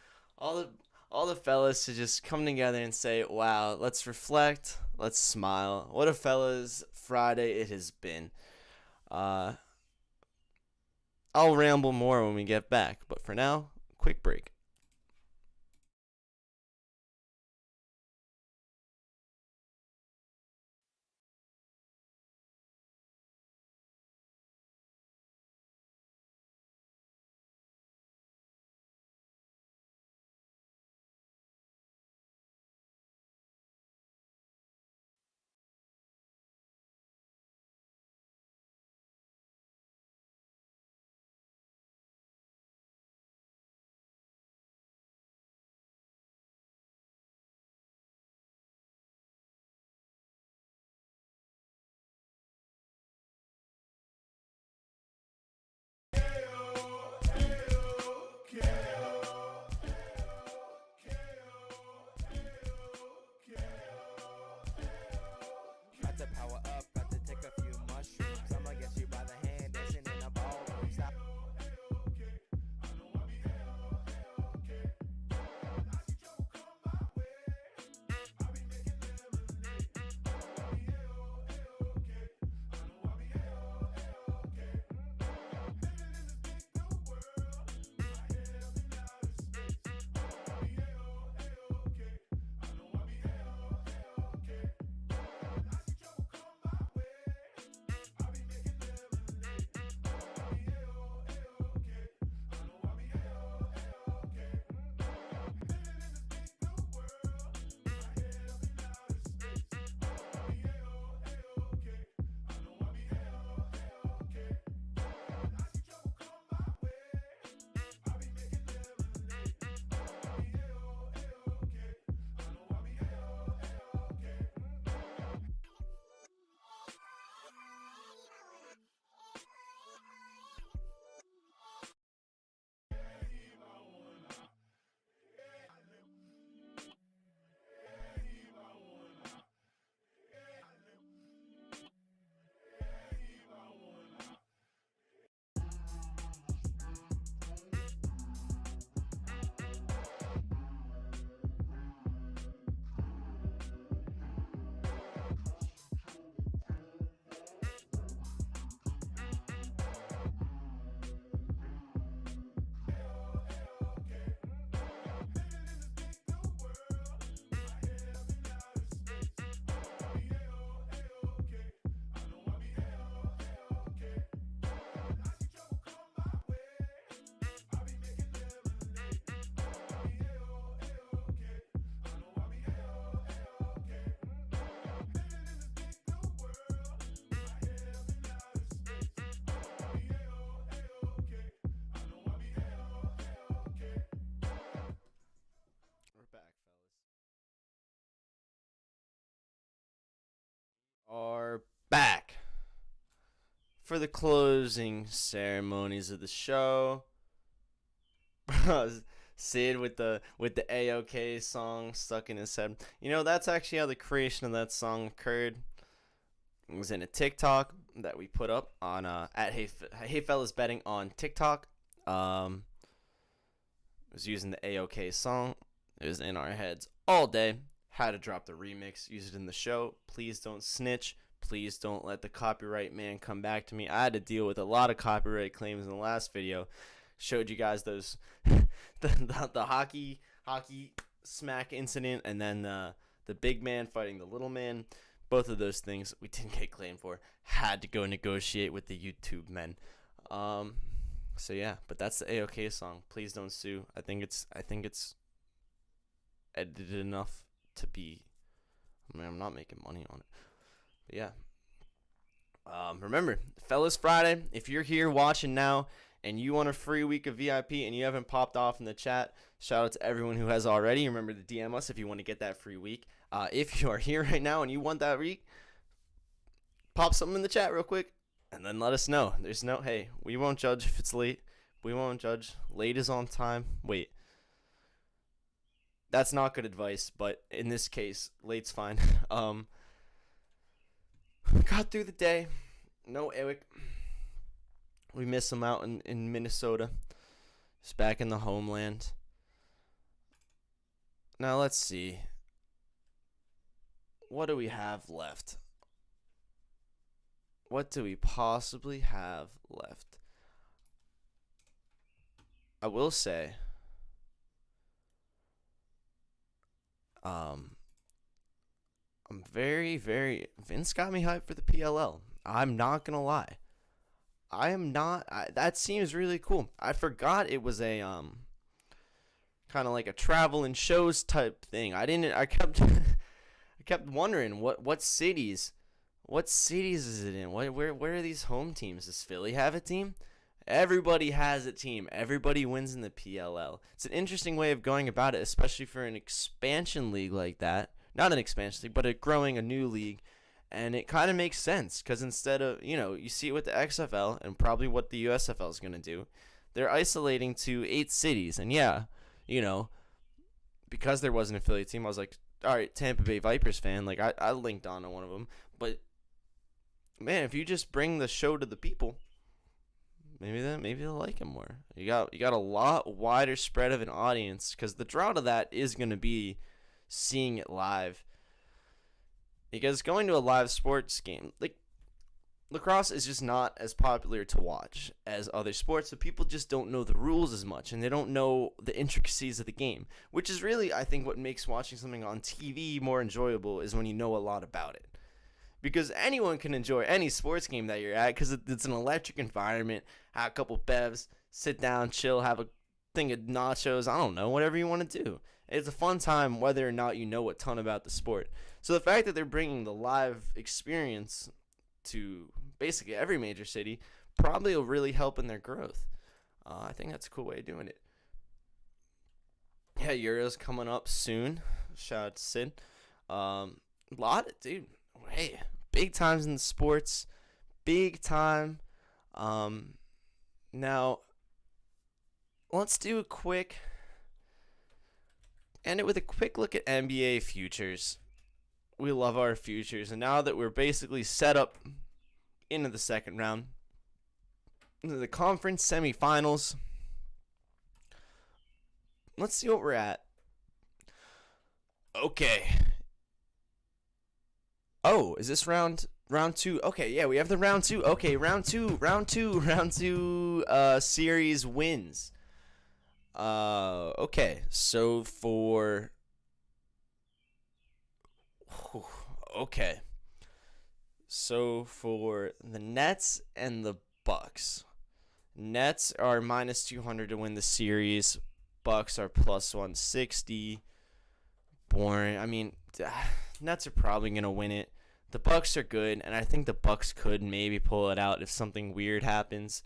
fellas to just come together and say, wow, let's reflect, let's smile. What a Fellas Friday it has been. I'll ramble more when we get back, but for now, quick break. Are back for the closing ceremonies of the show. Sid with the A-OK song stuck in his head. You know, that's actually how the creation of that song occurred. It was in a TikTok that we put up on at Hey Fellas Betting on TikTok. It was using the A-OK song. It was in our heads all day. Had to drop the remix, use it in the show. Please don't snitch. Please don't let the copyright man come back to me. I had to deal with a lot of copyright claims in the last video. Showed you guys those the hockey smack incident, and then the big man fighting the little man. Both of those things we didn't get claimed for. Had to go negotiate with the YouTube men. So yeah, but that's the A-OK song. Please don't sue. I think it's edited enough to be. I mean, I'm not making money on it. But yeah. Remember, Fellas Friday, if you're here watching now and you want a free week of VIP and you haven't popped off in the chat, shout out to everyone who has already. Remember to DM us if you want to get that free week. If you are here right now and you want that week, pop something in the chat real quick and then let us know. There's no, hey, we won't judge if it's late. We won't judge. Late is on time. Wait. That's not good advice, but in this case, late's fine. Got through the day. No Eric. We miss him out in Minnesota. He's back in the homeland. Now let's see. What do we have left? What do we possibly have left? I will say, I'm very, Vince got me hyped for the PLL. I'm not gonna lie. I am not. That seems really cool. I forgot it was a kind of like a travel and shows type thing. I kept I kept wondering what cities is it in? Where are these home teams? Does Philly have a team? Everybody has a team. Everybody wins in the PLL. It's an interesting way of going about it, especially for an expansion league like that. Not an expansion league, but growing a new league. And it kind of makes sense because instead of, you see it with the XFL and probably what the USFL is going to do. They're isolating to 8 cities. And yeah, because there was an affiliate team, I was like, all right, Tampa Bay Vipers fan. Like, I linked on to one of them. But, man, if you just bring the show to the people, maybe they'll like it more. You got a lot wider spread of an audience because the draw to that is going to be seeing it live. Because going to a live sports game, like, lacrosse is just not as popular to watch as other sports, so people just don't know the rules as much, and they don't know the intricacies of the game, which is really, I think, what makes watching something on TV more enjoyable is when you know a lot about it. Because anyone can enjoy any sports game that you're at because it's an electric environment, have a couple bevs, sit down, chill, have a thing of nachos, I don't know, whatever you want to do. It's a fun time whether or not you know a ton about the sport. So the fact that they're bringing the live experience to basically every major city probably will really help in their growth. I think that's a cool way of doing it. Yeah, Euro's coming up soon. Shout out to Sid. Dude, hey, big times in the sports. Big time. Now, let's do a quick... End it with a quick look at NBA futures. We love our futures. And now that we're basically set up into the second round, into the conference semifinals, let's see what we're at. Okay. Oh, is this round 2? Okay, yeah, we have the round 2. Okay, round two series wins. Okay, so for... Okay. So for the Nets and the Bucks. Nets are minus 200 to win the series. Bucks are plus 160. Boring. I mean, Nets are probably going to win it. The Bucks are good, and I think the Bucks could maybe pull it out if something weird happens.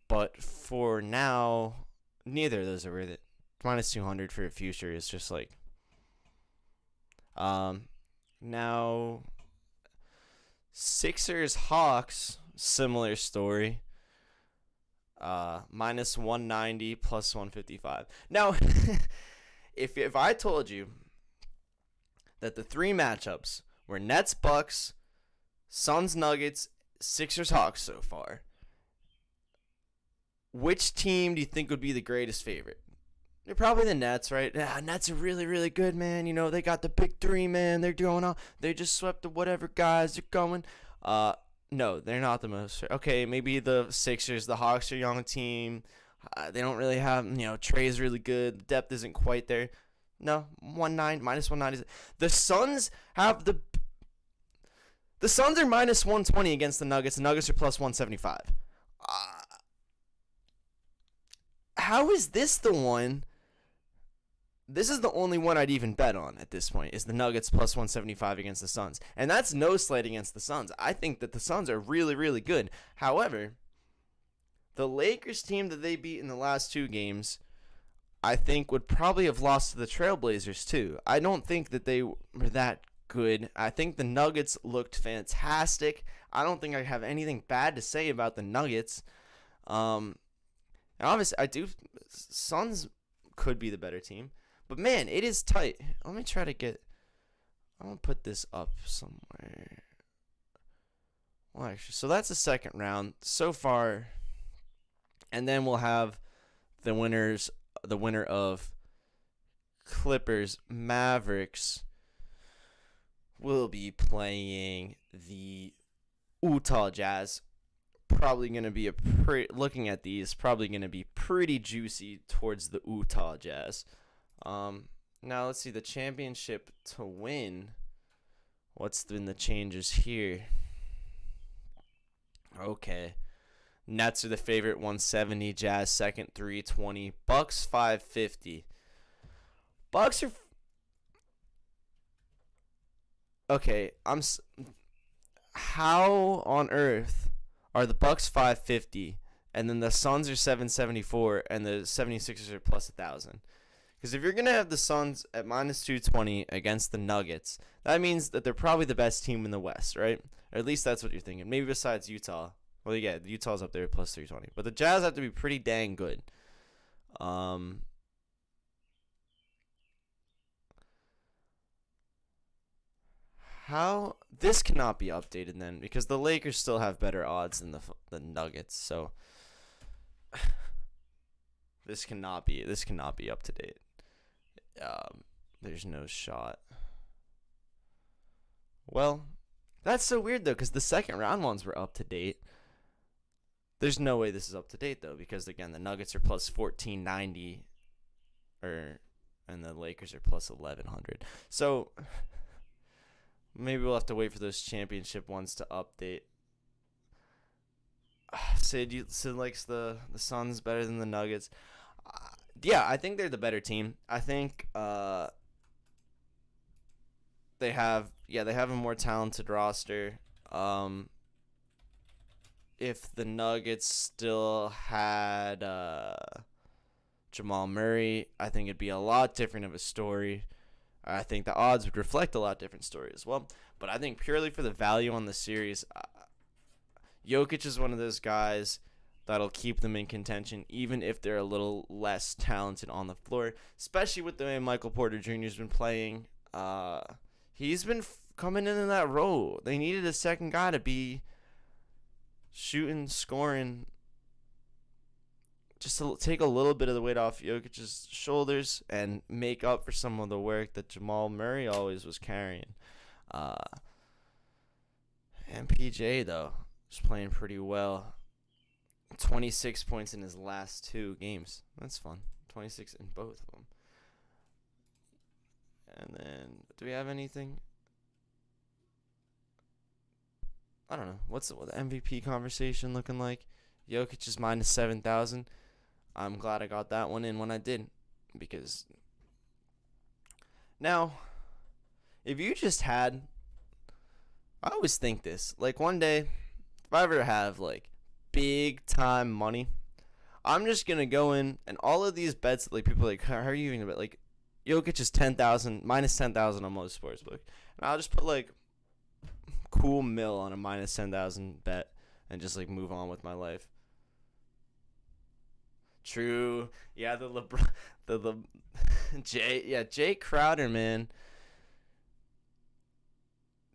But for now, neither of those are worth it. Minus 200 for a future is just like... Now, Sixers Hawks, similar story. Minus 190 plus 155. Now, if I told you that the three matchups were Nets Bucks, Suns Nuggets, Sixers Hawks so far, which team do you think would be the greatest favorite? They're probably the Nets, right? Yeah, Nets are really, really good, man. You know, they got the big three, man. They're going on. They just swept the whatever guys. They're going. No, they're not the most. Okay, maybe the Sixers. The Hawks are a young team. They don't really have, Trey's really good. The depth isn't quite there. No, minus 190. The Suns have the Suns are minus 120 against the Nuggets. The Nuggets are plus 175. How is this the one? This is the only one I'd even bet on at this point, is the Nuggets plus 175 against the Suns. And that's no slight against the Suns. I think that the Suns are really, really good. However, the Lakers team that they beat in the last two games, I think would probably have lost to the Trailblazers too. I don't think that they were that good. I think the Nuggets looked fantastic. I don't think I have anything bad to say about the Nuggets. And obviously, Suns could be the better team. But, man, it is tight. Let me try to I'm going to put this up somewhere. Well, actually, so that's the second round so far. And then we'll have the winner of Clippers Mavericks will be playing the Utah Jazz. Probably going to be looking at these, probably going to be pretty juicy towards the Utah Jazz. Now let's see the championship to win. What's been the changes here? Okay. Nets are the favorite, 170. Jazz second, 320. Bucks 550. Bucks are okay. How on earth are the Bucks 550 and then the Suns are 774 and the 76ers are plus 1,000? Because if you're going to have the Suns at minus 220 against the Nuggets, that means that they're probably the best team in the West, right? Or at least that's what you're thinking. Maybe besides Utah. Well, yeah, Utah's up there at plus 320. But the Jazz have to be pretty dang good. How? This cannot be updated then, because the Lakers still have better odds than the Nuggets. So this cannot be up to date. There's no shot. Well, that's so weird though, because the second round ones were up to date. There's no way this is up to date though, because again the Nuggets are plus 1490, and the Lakers are plus 1100. So maybe we'll have to wait for those championship ones to update. Sid likes the Suns better than the Nuggets. Yeah, I think they're the better team. I think they have a more talented roster. If the Nuggets still had Jamal Murray, I think it'd be a lot different of a story. I think the odds would reflect a lot different story as well. But I think purely for the value on the series, Jokic is one of those guys that'll keep them in contention, even if they're a little less talented on the floor, especially with the way Michael Porter Jr. has been playing. He's been coming in that role. They needed a second guy to be shooting, scoring, just to take a little bit of the weight off Jokic's shoulders and make up for some of the work that Jamal Murray always was carrying. And PJ, though, is playing pretty well. 26 points in his last two games. That's fun. 26 in both of them. And then, do we have anything? I don't know. What's the MVP conversation looking like? Jokic is minus 7,000. I'm glad I got that one in when I did. Because now, if you just had, I always think this. Like one day, if I ever have like big time money, I'm just gonna go in and all of these bets, like people are like, how are you even gonna bet? Like Jokic is 10,000, minus 10,000 on most sportsbook, and I'll just put like cool mill on a minus 10,000 bet and just like move on with my life. True. Yeah, the LeBron, the Jay Crowder, man.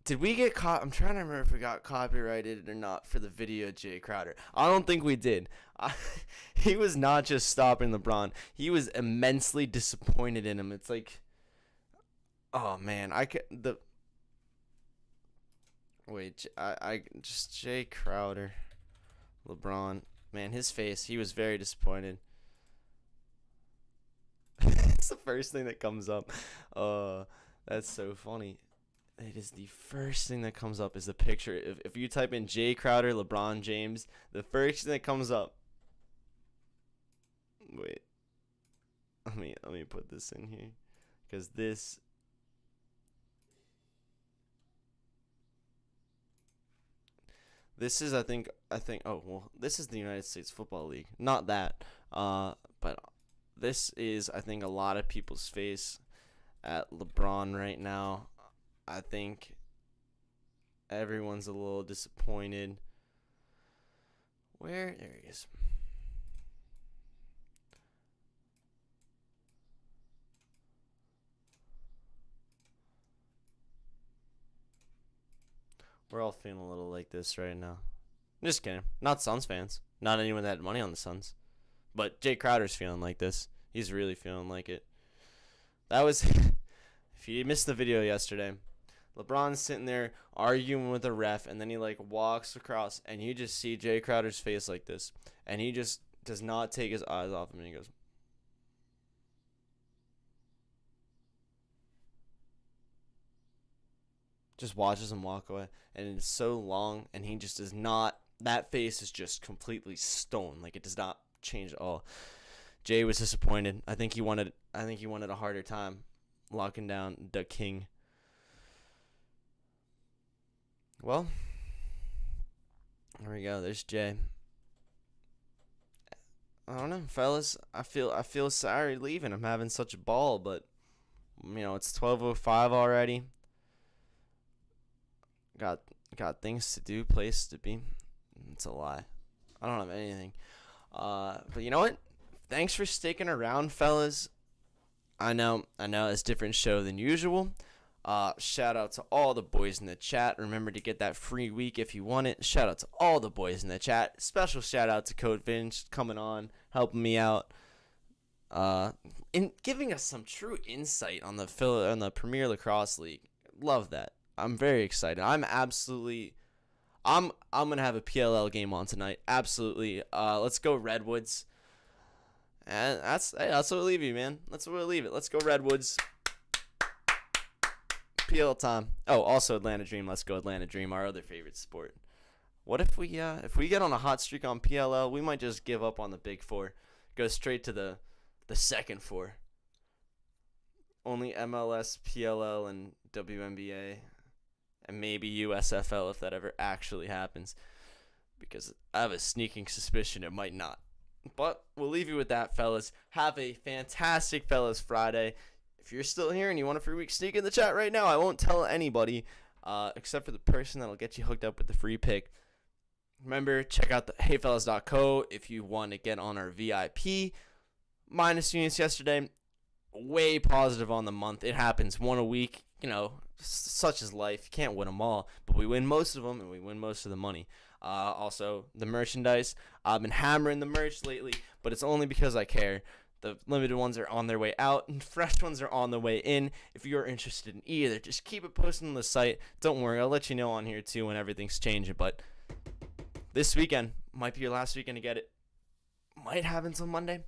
Did we get caught? I'm trying to remember if we got copyrighted or not for the video of Jay Crowder. I don't think we did. He was not just stopping LeBron. He was immensely disappointed in him. It's like, oh man, just Jay Crowder, LeBron. Man, his face, he was very disappointed. It's the first thing that comes up. That's so funny. It is the first thing that comes up is the picture. If you type in Jay Crowder, LeBron James, the first thing that comes up. Wait. Let me put this in here. Because this is I think this is the United States Football League. Not that. But this is I think a lot of people's face at LeBron right now. I think everyone's a little disappointed. There he is. We're all feeling a little like this right now. Just kidding. Not Suns fans. Not anyone that had money on the Suns. But Jay Crowder's feeling like this. He's really feeling like it. That was... If you missed the video yesterday, LeBron's sitting there arguing with a ref, and then he like walks across, and you just see Jay Crowder's face like this, and he just does not take his eyes off him, and he goes, just watches him walk away, and it's so long, and he just does not. That face is just completely stone, like it does not change at all. Jay was disappointed. I think he wanted a harder time locking down the king. Well, there we go. There's Jay. I don't know, fellas. I feel sorry leaving. I'm having such a ball, but it's 12:05 already. Got things to do, place to be. It's a lie. I don't have anything. But you know what? Thanks for sticking around, fellas. I know it's a different show than usual. Shout out to all the boys in the chat. Remember to get that free week if you want it. Shout out to all the boys in the chat. Special shout out to Code Vince coming on, helping me out, in giving us some true insight on the Premier Lacrosse League. Love that. I'm very excited. I'm gonna have a PLL game on tonight. Absolutely. Let's go Redwoods. And that's where we'll leave you, man. That's where we'll leave it. Let's go Redwoods. PL time. Oh, also Atlanta Dream. Let's go Atlanta Dream, our other favorite sport. What if we get on a hot streak on PLL? We might just give up on the big four, go straight to the second four. Only MLS, PLL, and WNBA, and maybe USFL if that ever actually happens, because I have a sneaking suspicion it might not. But we'll leave you with that, fellas. Have a fantastic fellas Friday. If you're still here and you want a free week, sneak in the chat right now. I won't tell anybody except for the person that'll get you hooked up with the free pick. Remember, check out the heyfellas.co if you want to get on our VIP. Minus units yesterday. Way positive on the month. It happens one a week. Such is life. You can't win them all. But we win most of them, and we win most of the money. Also, the merchandise. I've been hammering the merch lately, but it's only because I care. The limited ones are on their way out, and fresh ones are on the way in. If you're interested in either, just keep it posted on the site. Don't worry, I'll let you know on here too when everything's changing. But this weekend might be your last weekend to get it. Might happen until Monday.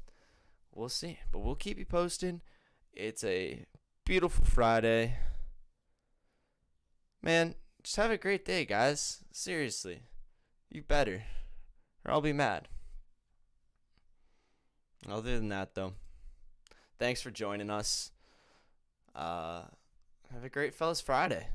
We'll see, but we'll keep you posted. It's a beautiful Friday. Man, just have a great day, guys. Seriously. You better, or I'll be mad. Other than that, though, thanks for joining us. Have a great fellas Friday.